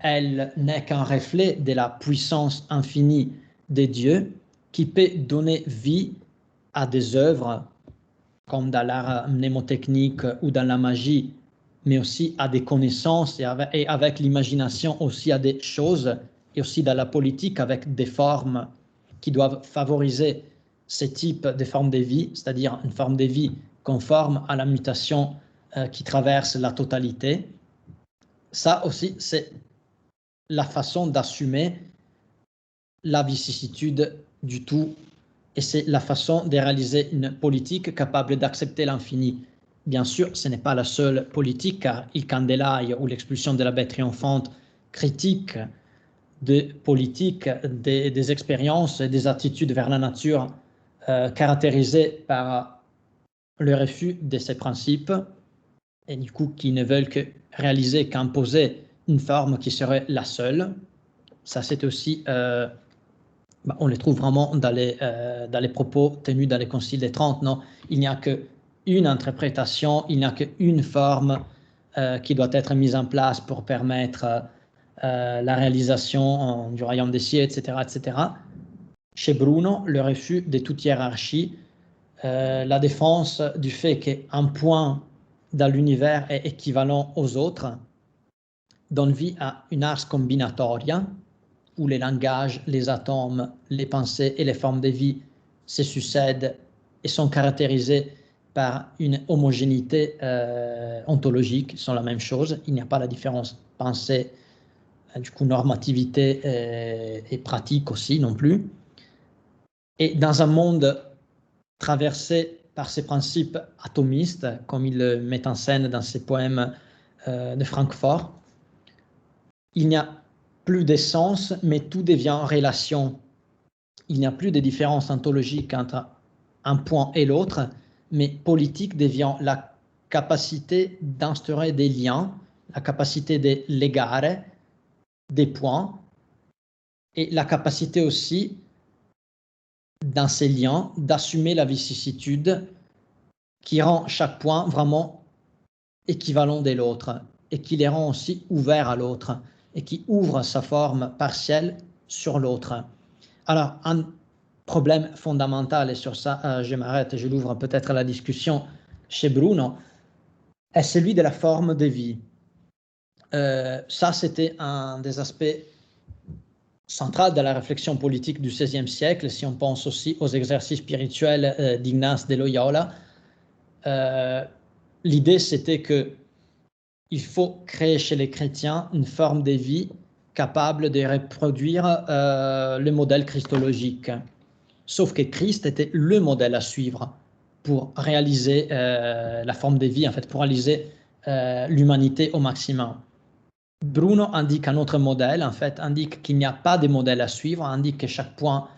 elle n'est qu'un reflet de la puissance infinie de Dieu qui peut donner vie à des œuvres comme dans l'art mnémotechnique ou dans la magie, mais aussi à des connaissances et avec l'imagination aussi à des choses, et aussi dans la politique avec des formes qui doivent favoriser ce type de forme de vie, c'est-à-dire une forme de vie conforme à la mutation qui traverse la totalité. Ça aussi, c'est la façon d'assumer la vicissitude du tout, et c'est la façon de réaliser une politique capable d'accepter l'infini. Bien sûr, ce n'est pas la seule politique, car Il Candelaio ou l'expulsion de la bête triomphante critique des politiques, des expériences et des attitudes vers la nature caractérisées par le refus de ces principes, et du coup qui ne veulent que réaliser, qu'imposer une forme qui serait la seule. Ça, c'est aussi, on les trouve vraiment dans les propos tenus dans les conciles des 30, non? Il n'y a qu'une interprétation, il n'y a qu'une forme qui doit être mise en place pour permettre la réalisation du royaume des cieux, etc., etc. Chez Bruno, le refus de toute hiérarchie, la défense du fait qu'un point dans l'univers est équivalent aux autres, donne vie à une ars combinatoria, où les langages, les atomes, les pensées et les formes de vie se succèdent et sont caractérisés par une homogénéité ontologique, ils sont la même chose, il n'y a pas la différence pensée, du coup normativité et pratique aussi non plus. Et dans un monde traversé par ces principes atomistes, comme il le met en scène dans ses poèmes de Francfort, il n'y a plus d'essence, mais tout devient relation. Il n'y a plus de différence ontologique entre un point et l'autre, mais politique devient la capacité d'instaurer des liens, la capacité de légarer des points, et la capacité aussi, dans ces liens, d'assumer la vicissitude qui rend chaque point vraiment équivalent de l'autre et qui les rend aussi ouverts à l'autre et qui ouvre sa forme partielle sur l'autre. Alors, un problème fondamental, et sur ça je m'arrête et je l'ouvre peut-être à la discussion chez Bruno, est celui de la forme de vie. Ça, c'était un des aspects centraux de la réflexion politique du XVIe siècle, si on pense aussi aux exercices spirituels d'Ignace de Loyola. L'idée, c'était que il faut créer chez les chrétiens une forme de vie capable de reproduire le modèle christologique. Sauf que Christ était le modèle à suivre pour réaliser la forme de vie, en fait, pour réaliser l'humanité au maximum. Bruno indique un autre modèle, en fait, indique qu'il n'y a pas de modèle à suivre, indique que chaque point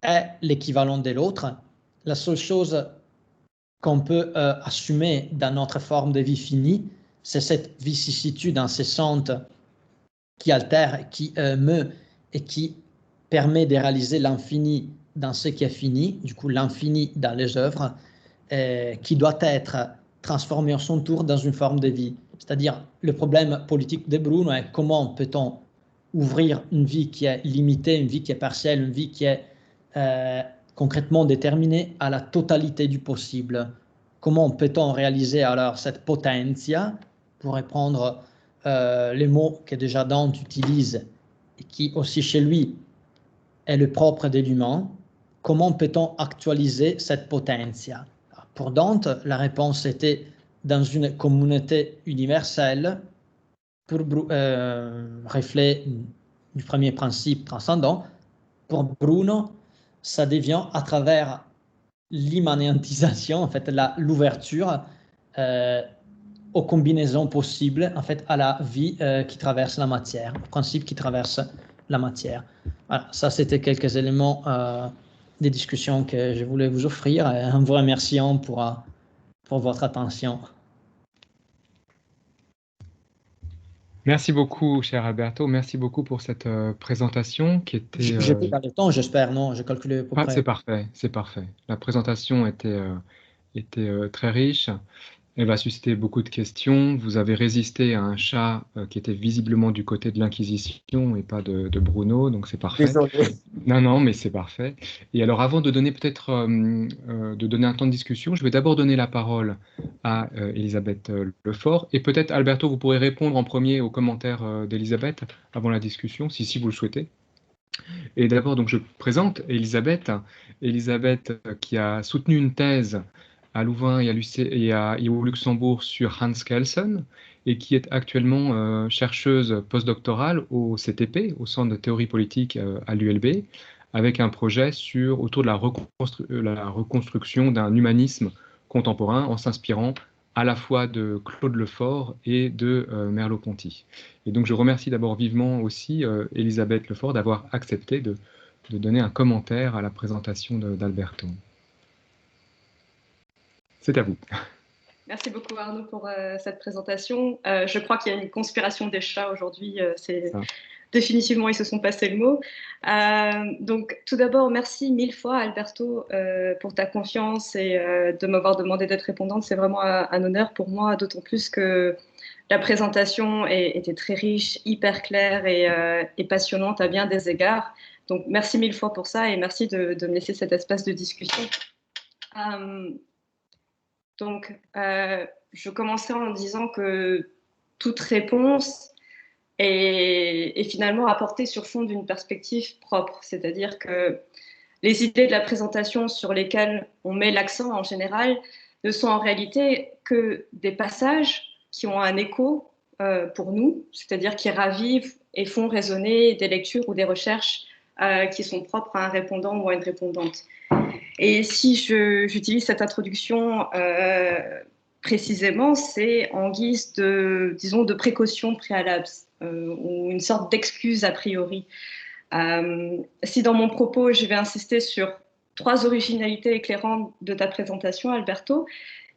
est l'équivalent de l'autre. La seule chose qu'on peut assumer dans notre forme de vie finie, c'est cette vicissitude incessante qui altère, qui meut et qui permet de réaliser l'infini dans ce qui est fini, du coup l'infini dans les œuvres, qui doit être transformé à son tour dans une forme de vie. C'est-à-dire, le problème politique de Bruno est comment peut-on ouvrir une vie qui est limitée, une vie qui est partielle, une vie qui est concrètement déterminée à la totalité du possible. Comment peut-on réaliser alors cette potentia, pour reprendre les mots que déjà Dante utilise et qui aussi chez lui est le propre de l'humain, comment peut-on actualiser cette potentia? Pour Dante, la réponse était dans une communauté universelle, pour reflet du premier principe transcendant. Pour Bruno, ça devient à travers l'immanentisation, en fait, l'ouverture aux combinaisons possibles, en fait, à la vie qui traverse la matière, au principe qui traverse la matière. Voilà, ça, c'était quelques éléments des discussions que je voulais vous offrir, en vous remerciant pour votre attention. Merci beaucoup, cher Alberto. Merci beaucoup pour cette présentation qui était... J'ai pris le temps, j'espère, non? J'ai calculé à peu près. c'est parfait, c'est parfait. La présentation était très riche. Elle va susciter beaucoup de questions. Vous avez résisté à un chat qui était visiblement du côté de l'Inquisition et pas de Bruno, donc c'est parfait. Désolé. Non, mais c'est parfait. Et alors, avant de donner peut-être de donner un temps de discussion, je vais d'abord donner la parole à Elisabeth Lefort. Et peut-être, Alberto, vous pourrez répondre en premier aux commentaires d'Elisabeth avant la discussion, si vous le souhaitez. Et d'abord, donc, je présente Elisabeth. Elisabeth qui a soutenu une thèse à Louvain et au Luxembourg sur Hans Kelsen et qui est actuellement chercheuse postdoctorale au CTP, au Centre de théorie politique à l'ULB, avec un projet autour de la reconstruction d'un humanisme contemporain en s'inspirant à la fois de Claude Lefort et de Merleau-Ponty. Et donc je remercie d'abord vivement aussi Elisabeth Lefort d'avoir accepté de donner un commentaire à la présentation d'Alberto. C'est à vous. Merci beaucoup Arnaud pour cette présentation. Je crois qu'il y a une conspiration des chats aujourd'hui. définitivement, ils se sont passés le mot. Donc, tout d'abord, merci 1000 fois, Alberto, pour ta confiance et de m'avoir demandé d'être répondante. C'est vraiment un honneur pour moi, d'autant plus que la présentation était très riche, hyper claire et passionnante à bien des égards. Donc, merci 1000 fois pour ça et merci de me laisser cet espace de discussion. Je commencerai en disant que toute réponse est finalement apportée sur fond d'une perspective propre, c'est-à-dire que les idées de la présentation sur lesquelles on met l'accent en général ne sont en réalité que des passages qui ont un écho pour nous, c'est-à-dire qui ravivent et font résonner des lectures ou des recherches qui sont propres à un répondant ou à une répondante. Et si j'utilise cette introduction précisément, c'est en guise de, disons, de précaution préalable ou une sorte d'excuse a priori. Si dans mon propos, je vais insister sur 3 originalités éclairantes de ta présentation, Alberto,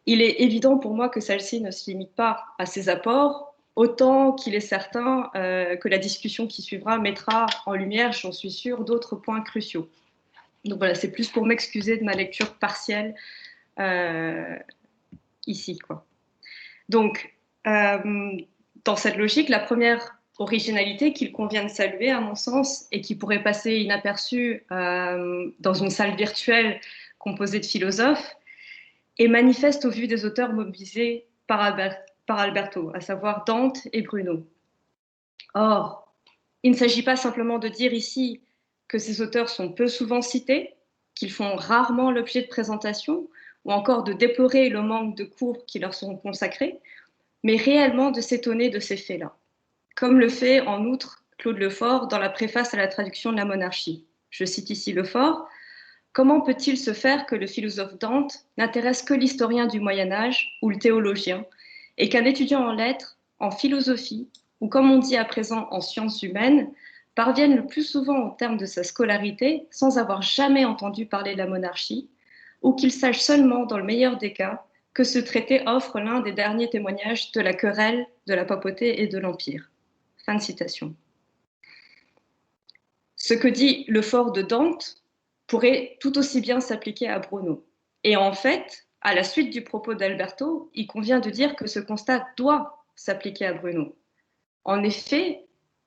il est évident pour moi que celle-ci ne se limite pas à ses apports, autant qu'il est certain que la discussion qui suivra mettra en lumière, j'en suis sûre, d'autres points cruciaux. Donc voilà, c'est plus pour m'excuser de ma lecture partielle ici, quoi. Donc, dans cette logique, la première originalité qu'il convient de saluer, à mon sens, et qui pourrait passer inaperçue dans une salle virtuelle composée de philosophes, est manifeste au vu des auteurs mobilisés par Alberto, à savoir Dante et Bruno. Or, il ne s'agit pas simplement de dire ici que ces auteurs sont peu souvent cités, qu'ils font rarement l'objet de présentation, ou encore de déplorer le manque de cours qui leur sont consacrés, mais réellement de s'étonner de ces faits-là, comme le fait en outre Claude Lefort dans la préface à la traduction de la Monarchie. Je cite ici Lefort: « Comment peut-il se faire que le philosophe Dante n'intéresse que l'historien du Moyen-Âge ou le théologien, et qu'un étudiant en lettres, en philosophie, ou comme on dit à présent en sciences humaines, parvienne le plus souvent au terme de sa scolarité sans avoir jamais entendu parler de la monarchie, ou qu'il sache seulement, dans le meilleur des cas, que ce traité offre l'un des derniers témoignages de la querelle de la papauté et de l'Empire. » Fin de citation. Ce que dit Lefort de Dante pourrait tout aussi bien s'appliquer à Bruno. Et en fait, à la suite du propos d'Alberto, il convient de dire que ce constat doit s'appliquer à Bruno. En effet,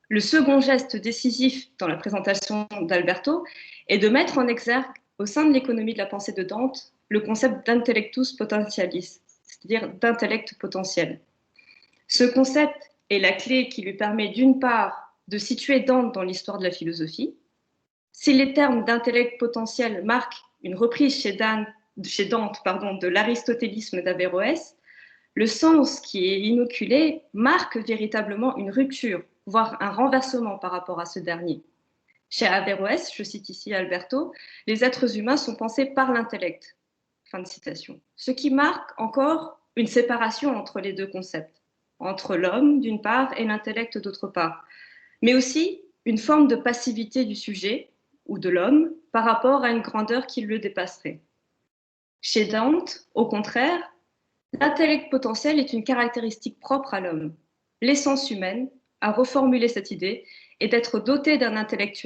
le second geste décisif dans la présentation d'Alberto est de mettre en exergue, au sein de l'économie de la pensée de Dante, le concept d'intellectus potentialis, c'est-à-dire d'intellect potentiel. Ce concept est la clé qui lui permet d'une part de situer Dante dans l'histoire de la philosophie. Si les termes d'intellect potentiel marquent une reprise chez Dante de l'aristotélisme d'Averroès, le sens qui est inoculé marque véritablement une rupture, voire un renversement par rapport à ce dernier. Chez Averroès, je cite ici Alberto, les êtres humains sont pensés par l'intellect. Fin de citation. Ce qui marque encore une séparation entre les deux concepts, entre l'homme d'une part et l'intellect d'autre part, mais aussi une forme de passivité du sujet ou de l'homme par rapport à une grandeur qui le dépasserait. Chez Dante, au contraire, l'intellect potentiel est une caractéristique propre à l'homme. L'essence humaine, à reformuler cette idée, est d'être doté d'un intellect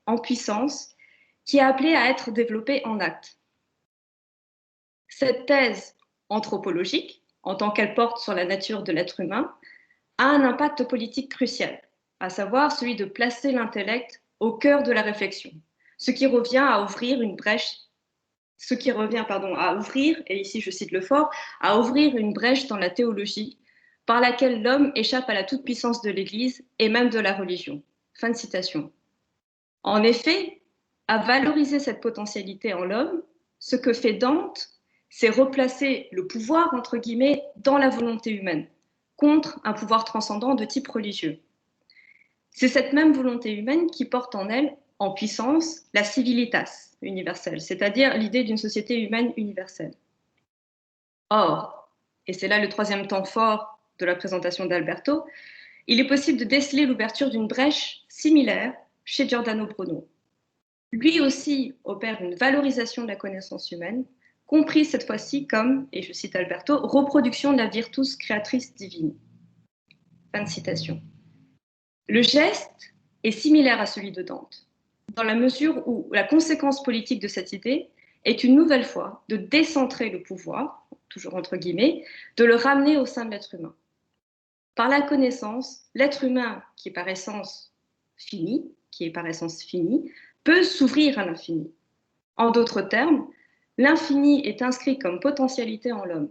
en puissance qui est appelé à être développé en acte. Cette thèse anthropologique, en tant qu'elle porte sur la nature de l'être humain, a un impact politique crucial, à savoir celui de placer l'intellect au cœur de la réflexion, ce qui revient à ouvrir, et ici je cite Lefort, à ouvrir une brèche dans la théologie par laquelle l'homme échappe à la toute-puissance de l'Église et même de la religion. Fin de citation. En effet, à valoriser cette potentialité en l'homme, ce que fait Dante, c'est replacer le pouvoir, entre guillemets, dans la volonté humaine, contre un pouvoir transcendant de type religieux. C'est cette même volonté humaine qui porte en elle, en puissance, la civilitas universelle, c'est-à-dire l'idée d'une société humaine universelle. Or, et c'est là le troisième temps fort de la présentation d'Alberto, il est possible de déceler l'ouverture d'une brèche similaire chez Giordano Bruno. Lui aussi opère une valorisation de la connaissance humaine, comprise cette fois-ci comme, et je cite Alberto, reproduction de la virtus créatrice divine. Fin de citation. Le geste est similaire à celui de Dante, dans la mesure où la conséquence politique de cette idée est une nouvelle fois de décentrer le pouvoir, toujours entre guillemets, de le ramener au sein de l'être humain. Par la connaissance, l'être humain, qui est par essence fini, peut s'ouvrir à l'infini. En d'autres termes, l'infini est inscrit comme potentialité en l'homme.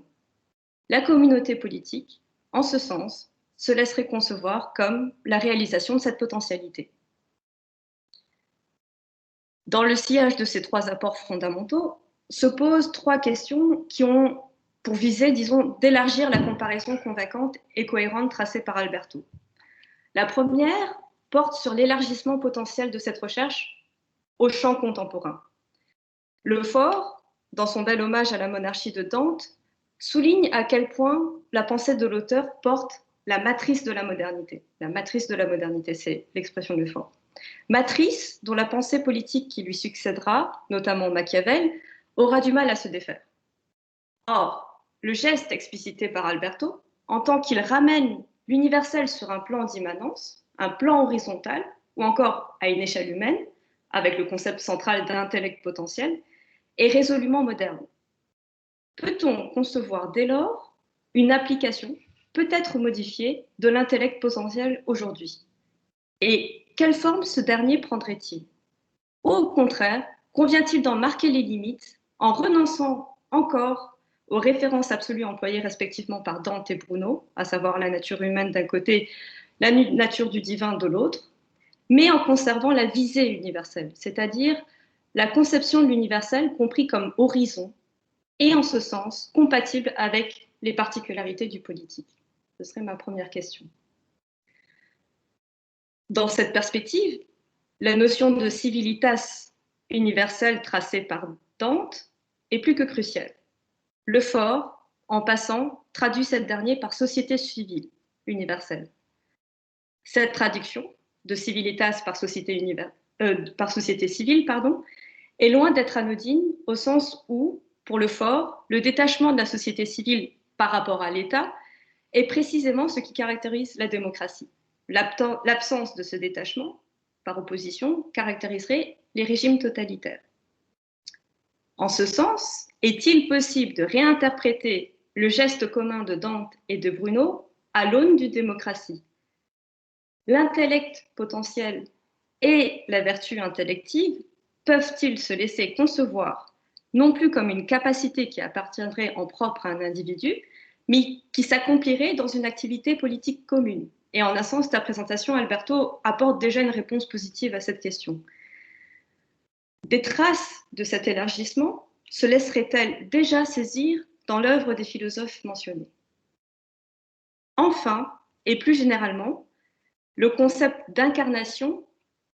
La communauté politique, en ce sens, se laisserait concevoir comme la réalisation de cette potentialité. Dans le sillage de ces trois apports fondamentaux, se posent trois questions qui ont pour viser, disons, d'élargir la comparaison convaincante et cohérente tracée par Alberto. La première porte sur l'élargissement potentiel de cette recherche au champ contemporain. Le Fort, dans son bel hommage à la monarchie de Dante, souligne à quel point la pensée de l'auteur porte la matrice de la modernité. La matrice de la modernité, c'est l'expression du Fort. Matrice dont la pensée politique qui lui succédera, notamment Machiavel, aura du mal à se défaire. Or, le geste explicité par Alberto, en tant qu'il ramène l'universel sur un plan d'immanence, un plan horizontal, ou encore à une échelle humaine, avec le concept central d'intellect potentiel, est résolument moderne. Peut-on concevoir dès lors une application, peut-être modifiée, de l'intellect potentiel aujourd'hui? Et quelle forme ce dernier prendrait-il? Au contraire, convient-il d'en marquer les limites en renonçant encore aux références absolues employées respectivement par Dante et Bruno, à savoir la nature humaine d'un côté, la nature du divin de l'autre, mais en conservant la visée universelle, c'est-à-dire la conception de l'universel compris comme horizon et en ce sens compatible avec les particularités du politique? Ce serait ma première question. Dans cette perspective, la notion de civilitas universelle tracée par Dante est plus que cruciale. Le Fort, en passant, traduit cette dernière par société civile universelle. Cette traduction de civilitas par société civile, est loin d'être anodine au sens où, pour le Fort, le détachement de la société civile par rapport à l'État est précisément ce qui caractérise la démocratie. L'absence de ce détachement, par opposition, caractériserait les régimes totalitaires. En ce sens, est-il possible de réinterpréter le geste commun de Dante et de Bruno à l'aune d'une démocratie? L'intellect potentiel et la vertu intellective peuvent-ils se laisser concevoir non plus comme une capacité qui appartiendrait en propre à un individu, mais qui s'accomplirait dans une activité politique commune? Et en un sens, ta présentation, Alberto, apporte déjà une réponse positive à cette question. Des traces de cet élargissement se laisseraient-elles déjà saisir dans l'œuvre des philosophes mentionnés? Enfin, et plus généralement, le concept d'incarnation,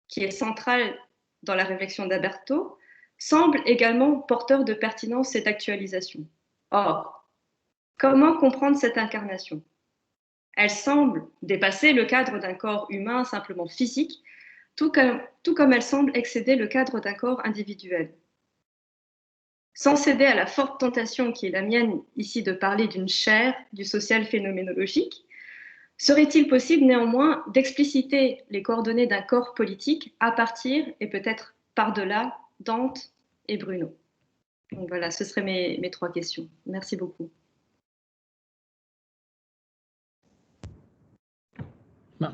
qui est central dans la réflexion d'Alberto, semble également porteur de pertinence et d'actualisation. Or, comment comprendre cette incarnation? Elle semble dépasser le cadre d'un corps humain simplement physique, tout comme elle semble excéder le cadre d'un corps individuel. Sans céder à la forte tentation qui est la mienne ici de parler d'une chair, du social phénoménologique, serait-il possible néanmoins d'expliciter les coordonnées d'un corps politique à partir, et peut-être par-delà, Dante et Bruno? Donc voilà, ce seraient mes trois questions. Merci beaucoup.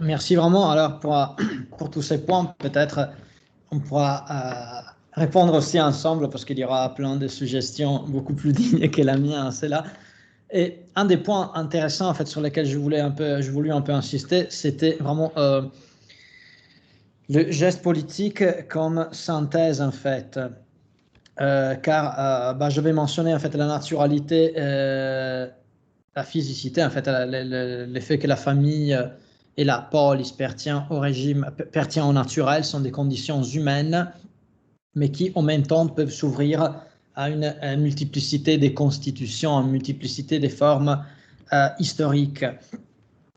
Merci vraiment. Alors, pour tous ces points, peut-être on pourra répondre aussi ensemble parce qu'il y aura plein de suggestions beaucoup plus dignes que la mienne, c'est là. Et un des points intéressants en fait, sur lesquels je voulais un peu insister, c'était vraiment le geste politique comme synthèse en fait. Car je vais mentionner en fait la naturalité, la physicité, en fait, l'effet que la famille et la polis pertient au régime, pertient au naturel, sont des conditions humaines, mais qui en même temps peuvent s'ouvrir à une multiplicité des constitutions, une multiplicité des formes historiques.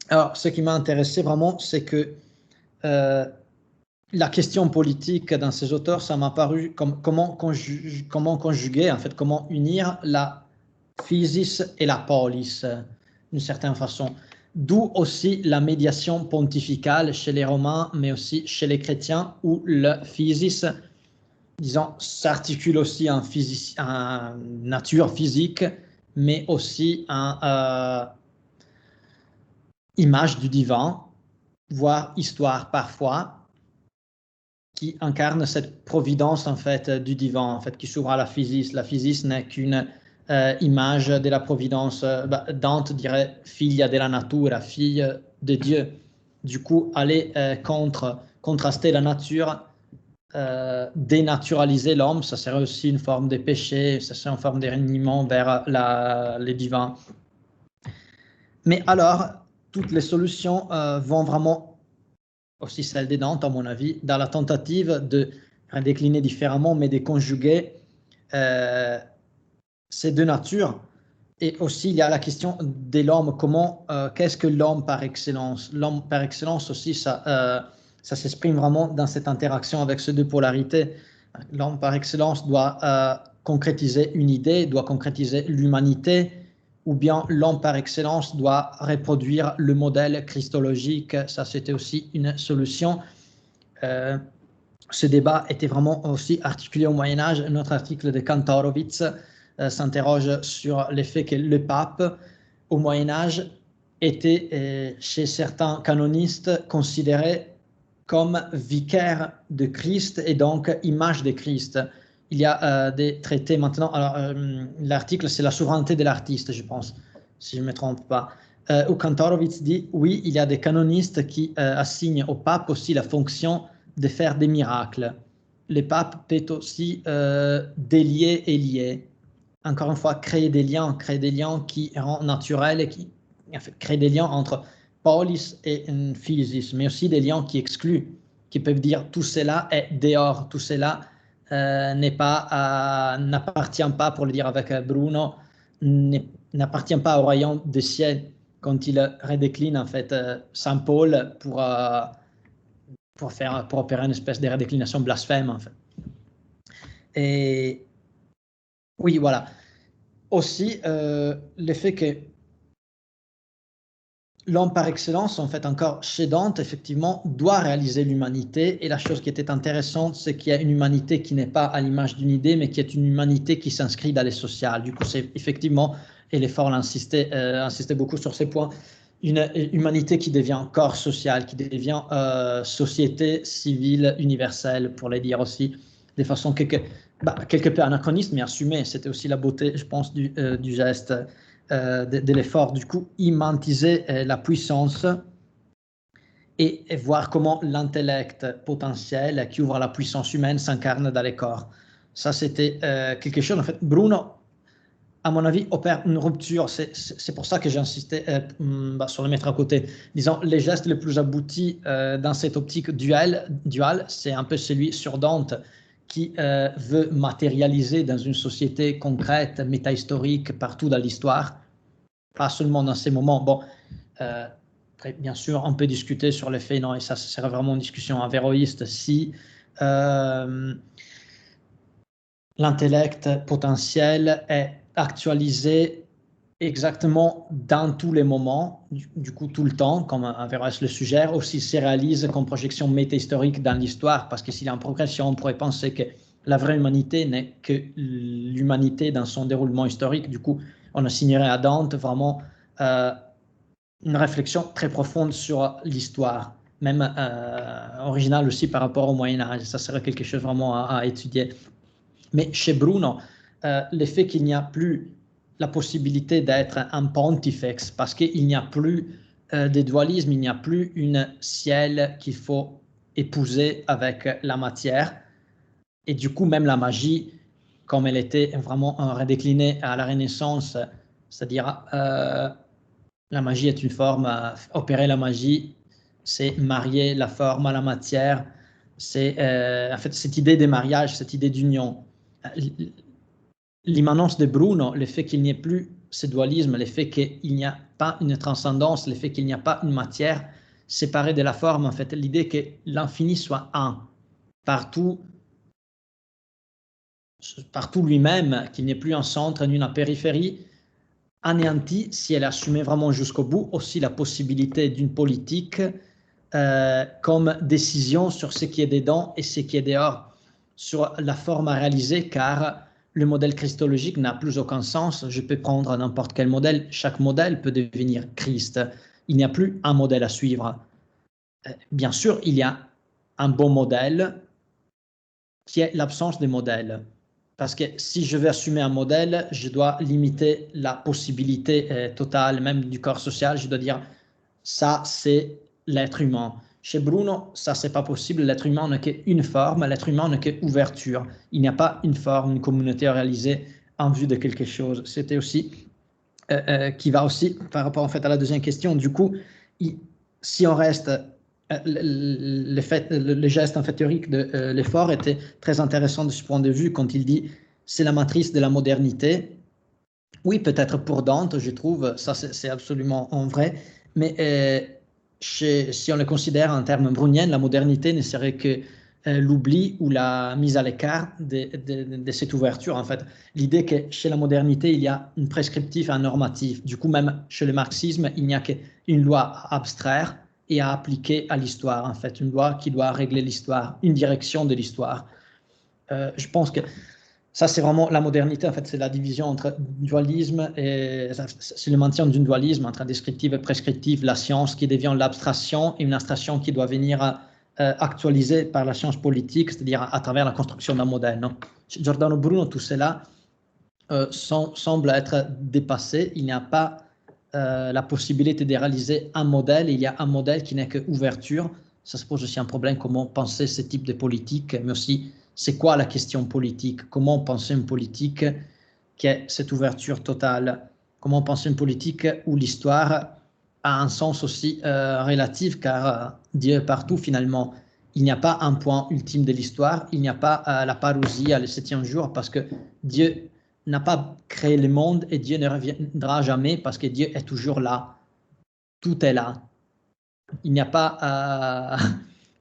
Alors, ce qui m'a intéressé vraiment, c'est que la question politique dans ces auteurs, ça m'a paru comme comment conjuguer, en fait, comment unir la physis et la polis, d'une certaine façon. D'où aussi la médiation pontificale chez les Romains, mais aussi chez les chrétiens, où le physis, disons, s'articule aussi en nature physique, mais aussi en image du divin, voire histoire parfois, qui incarne cette providence en fait du divin, en fait, qui s'ouvre à la physis. La physis n'est qu'une image de la providence. Dante dirait figlia della natura, fille de Dieu. Du coup, aller contraster la nature, dénaturaliser l'homme, ça serait aussi une forme de péché, ça serait une forme de reniement vers les divins. Mais alors, toutes les solutions vont vraiment, aussi celle des Dante, à mon avis, dans la tentative de décliner différemment, mais de conjuguer ces deux natures. Et aussi, il y a la question de l'homme. Qu'est-ce que l'homme par excellence? L'homme par excellence aussi, ça s'exprime vraiment dans cette interaction avec ces deux polarités. L'homme par excellence doit concrétiser une idée, doit concrétiser l'humanité, ou bien l'homme par excellence doit reproduire le modèle christologique. Ça, c'était aussi une solution. Ce débat était vraiment aussi articulé au Moyen-Âge. Un autre article de Kantorowicz s'interroge sur l'effet que le pape, au Moyen-Âge, était, chez certains canonistes, considéré comme vicaire de Christ et donc image de Christ. Il y a des traités maintenant. Alors, l'article, c'est la souveraineté de l'artiste, je pense, si je ne me trompe pas. Où Kantorowicz dit, oui, il y a des canonistes qui assignent au pape aussi la fonction de faire des miracles. Le pape peut aussi délier et lier. Encore une fois, créer des liens qui rendent naturels et qui créent des liens entre polis et physis, mais aussi des liens qui excluent, qui peuvent dire tout cela est dehors, tout cela n'appartient pas, pour le dire avec Bruno, n'appartient pas au royaume des cieux, quand il redécline en fait Saint Paul pour opérer une espèce de redéclination blasphème en fait. Et oui, voilà. Aussi, le fait que l'homme par excellence, en fait, encore chez Dante, effectivement, doit réaliser l'humanité. Et la chose qui était intéressante, c'est qu'il y a une humanité qui n'est pas à l'image d'une idée, mais qui est une humanité qui s'inscrit dans les sociales. Du coup, c'est effectivement, et l'effort insistait beaucoup sur ces points, une humanité qui devient corps social, qui devient société civile universelle, pour le dire aussi, de façon quelque peu anacroniste, mais assumée. C'était aussi la beauté, je pense, du geste. De l'effort, du coup, immantiser la puissance et voir comment l'intellect potentiel qui ouvre la puissance humaine s'incarne dans les corps. Ça, c'était quelque chose, en fait, Bruno, à mon avis, opère une rupture. C'est pour ça que j'ai insisté sur le mettre à côté. Disons, les gestes les plus aboutis dans cette optique duale, c'est un peu celui sur Dante, qui veut matérialiser dans une société concrète, métahistorique, partout dans l'histoire, pas seulement dans ces moments. Bon, bien sûr, on peut discuter sur les faits, non, et ça serait vraiment une discussion avéroïste si l'intellect potentiel est actualisé exactement dans tous les moments, du coup tout le temps, comme Averroès le suggère, ou s'il se réalise comme projection métahistorique dans l'histoire, parce que s'il y a une progression, on pourrait penser que la vraie humanité n'est que l'humanité dans son déroulement historique. Du coup, on assignerait à Dante vraiment une réflexion très profonde sur l'histoire, même originale aussi par rapport au Moyen-Âge. Ça serait quelque chose vraiment à étudier. Mais chez Bruno, le fait qu'il n'y a plus la possibilité d'être un pontifex, parce qu'il n'y a plus de dualisme, il n'y a plus une ciel qu'il faut épouser avec la matière. Et du coup, même la magie, comme elle était vraiment redéclinée à la Renaissance, c'est-à-dire la magie est une forme, opérer la magie, c'est marier la forme à la matière, c'est en fait cette idée de mariage, cette idée d'union. L'immanence de Bruno, le fait qu'il n'y ait plus ce dualisme, le fait qu'il n'y a pas une transcendance, le fait qu'il n'y a pas une matière séparée de la forme, en fait, l'idée que l'infini soit un, partout lui-même, qu'il n'y ait plus un centre ni une périphérie, anéantit, si elle assumait vraiment jusqu'au bout, aussi la possibilité d'une politique comme décision sur ce qui est dedans et ce qui est dehors, sur la forme à réaliser, car le modèle christologique n'a plus aucun sens. Je peux prendre n'importe quel modèle, chaque modèle peut devenir Christ. Il n'y a plus un modèle à suivre. Bien sûr, il y a un bon modèle qui est l'absence de modèle. Parce que si je veux assumer un modèle, je dois limiter la possibilité totale, même du corps social. Je dois dire, ça, c'est l'être humain. Chez Bruno, ça, c'est pas possible. L'être humain n'a qu'une forme, l'être humain n'a qu'ouverture. Il n'y a pas une forme, une communauté à réaliser en vue de quelque chose. C'était aussi, qui va aussi, par rapport en fait à la deuxième question, du coup, si on reste, le geste en fait théorique de l'effort était très intéressant de ce point de vue quand il dit c'est la matrice de la modernité. Oui, peut-être pour Dante, je trouve, ça c'est absolument en vrai, mais si on le considère en termes browniens, la modernité ne serait que l'oubli ou la mise à l'écart de cette ouverture. En fait, l'idée que chez la modernité, il y a un prescriptif et un normatif. Du coup, même chez le marxisme, il n'y a qu'une loi à abstraire et à appliquer à l'histoire. En fait, une loi qui doit régler l'histoire, une direction de l'histoire. Je pense que ça, c'est vraiment la modernité. En fait, c'est la division entre dualisme et c'est le maintien d'un dualisme entre descriptive et prescriptive, la science qui devient l'abstraction et une abstraction qui doit venir actualisée par la science politique, c'est-à-dire à travers la construction d'un modèle. Non? Chez Giordano Bruno, tout cela semble être dépassé. Il n'y a pas la possibilité de réaliser un modèle. Il y a un modèle qui n'est qu'ouverture. Ça se pose aussi un problème, comment penser ce type de politique, mais aussi c'est quoi la question politique, comment penser une politique qui est cette ouverture totale, comment penser une politique où l'histoire a un sens aussi relatif, car Dieu est partout finalement. Il n'y a pas un point ultime de l'histoire, il n'y a pas la parousie le 7e jour, parce que Dieu n'a pas créé le monde et Dieu ne reviendra jamais parce que Dieu est toujours là. Tout est là. Il n'y a pas,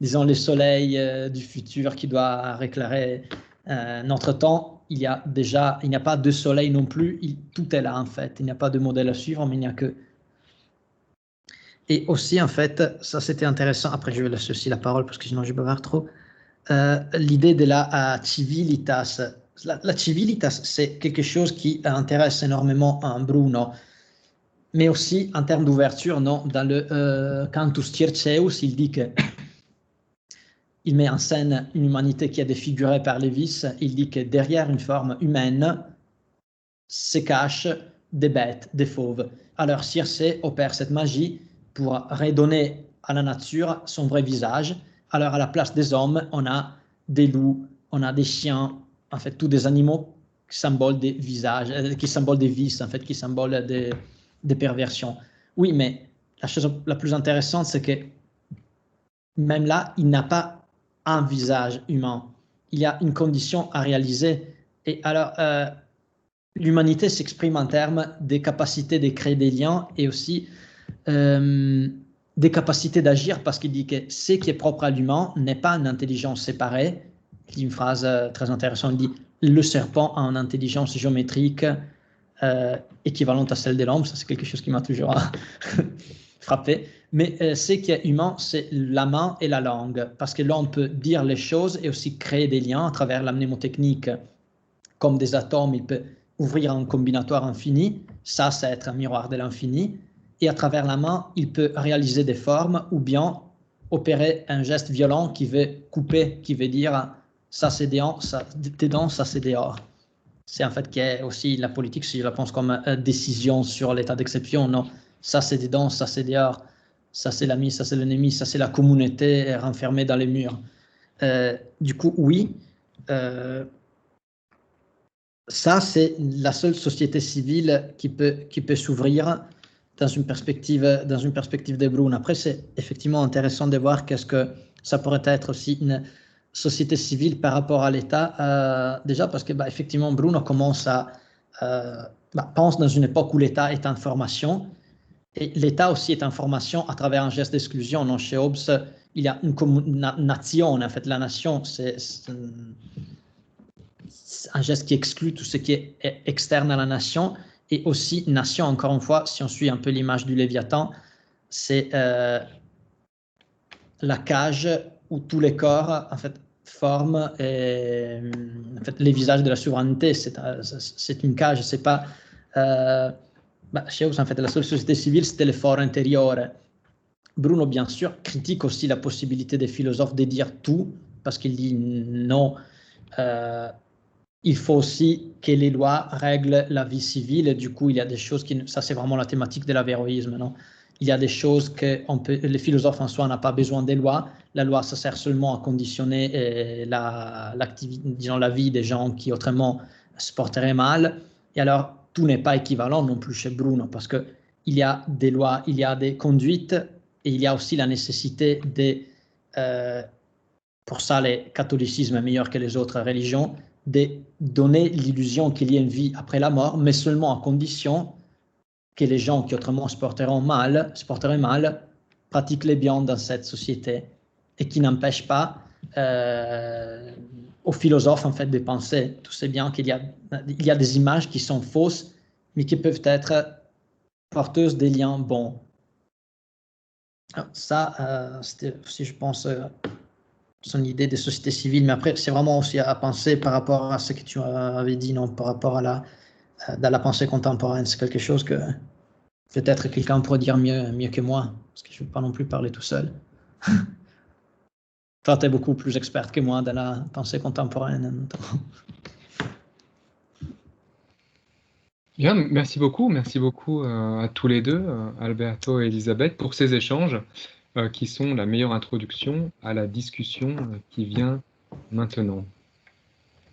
disons, le soleil du futur qui doit éclairer notre temps. Il n'y a pas de soleil non plus. Tout est là, en fait. Il n'y a pas de modèle à suivre, mais il n'y a que... Et aussi, en fait, ça c'était intéressant. Après, je vais laisser aussi la parole parce que sinon je bavarde trop. L'idée de la civilitas. La civilitas, c'est quelque chose qui intéresse énormément Bruno. Mais aussi en termes d'ouverture, non, dans le Cantus Tirceus, il dit que il met en scène une humanité qui est défigurée par les vices. Il dit que derrière une forme humaine se cachent des bêtes, des fauves. Alors Circé opère cette magie pour redonner à la nature son vrai visage. Alors à la place des hommes, on a des loups, on a des chiens, en fait tous des animaux qui symbolent des visages, qui symbolent des vices, en fait, qui symbolent des perversions. Oui, mais la chose la plus intéressante, c'est que même là, il n'a pas un visage humain. Il y a une condition à réaliser. Et alors, l'humanité s'exprime en termes des capacités de créer des liens et aussi des capacités d'agir, parce qu'il dit que ce qui est propre à l'humain n'est pas une intelligence séparée. Il dit une phrase très intéressante, il dit « Le serpent a une intelligence géométrique équivalente à celle de l'homme ». Ça, c'est quelque chose qui m'a toujours frappé. Mais ce qui est humain, c'est la main et la langue, parce que l'homme peut dire les choses et aussi créer des liens à travers la mnémotechnique. Comme des atomes, il peut ouvrir un combinatoire infini, ça, c'est être un miroir de l'infini. Et à travers la main, il peut réaliser des formes ou bien opérer un geste violent qui veut couper, qui veut dire ça c'est dedans, ça c'est dehors. C'est en fait qui est aussi la politique, si je la pense comme décision sur l'état d'exception, non, ça c'est dedans, ça c'est dehors, ça c'est l'ami, ça c'est l'ennemi, ça c'est la communauté renfermée dans les murs. Du coup, oui, ça c'est la seule société civile qui peut s'ouvrir dans une perspective de Bruno. Après, c'est effectivement intéressant de voir qu'est-ce que ça pourrait être aussi une société civile par rapport à l'État. Déjà parce que, effectivement, Bruno commence à pense dans une époque où l'État est en formation, et l'État aussi est en formation à travers un geste d'exclusion. Non, chez Hobbes, il y a une nation. En fait, la nation, c'est un geste qui exclut tout ce qui est externe à la nation. et aussi nation, encore une fois, si on suit un peu l'image du Léviathan, c'est la cage où tous les corps en fait, forment en fait, les visages de la souveraineté. C'est une cage, c'est pas... chez eux, en fait, la seule société civile, c'était le fort intérieur. Bruno, bien sûr, critique aussi la possibilité des philosophes de dire tout, parce qu'il dit non, il faut aussi que les lois règlent la vie civile, et du coup, il y a des choses qui... Ça, c'est vraiment la thématique de l'avéroïsme, non? Il y a des choses que les philosophes en soi n'ont pas besoin des lois. La loi, ça sert seulement à conditionner la vie des gens qui autrement se porteraient mal. Et alors, tout n'est pas équivalent non plus chez Bruno, parce qu'il y a des lois, il y a des conduites, et il y a aussi la nécessité de... pour ça, le catholicisme est meilleur que les autres religions, de donner l'illusion qu'il y a une vie après la mort, mais seulement à condition que les gens qui autrement se porteraient mal pratiquent les biens dans cette société et qui n'empêchent pas aux philosophes en fait, de penser. Tu sais bien qu'il y a des images qui sont fausses, mais qui peuvent être porteuses des liens bons. Ça, c'était aussi, je pense, son idée de société civile, mais après, c'est vraiment aussi à penser par rapport à ce que tu avais dit, non, par rapport à dans la pensée contemporaine. C'est quelque chose que peut-être quelqu'un pourrait dire mieux que moi, parce que je ne veux pas non plus parler tout seul. Toi, tu es beaucoup plus experte que moi dans la pensée contemporaine. Bien, merci beaucoup à tous les deux, Alberto et Elisabeth, pour ces échanges qui sont la meilleure introduction à la discussion qui vient maintenant.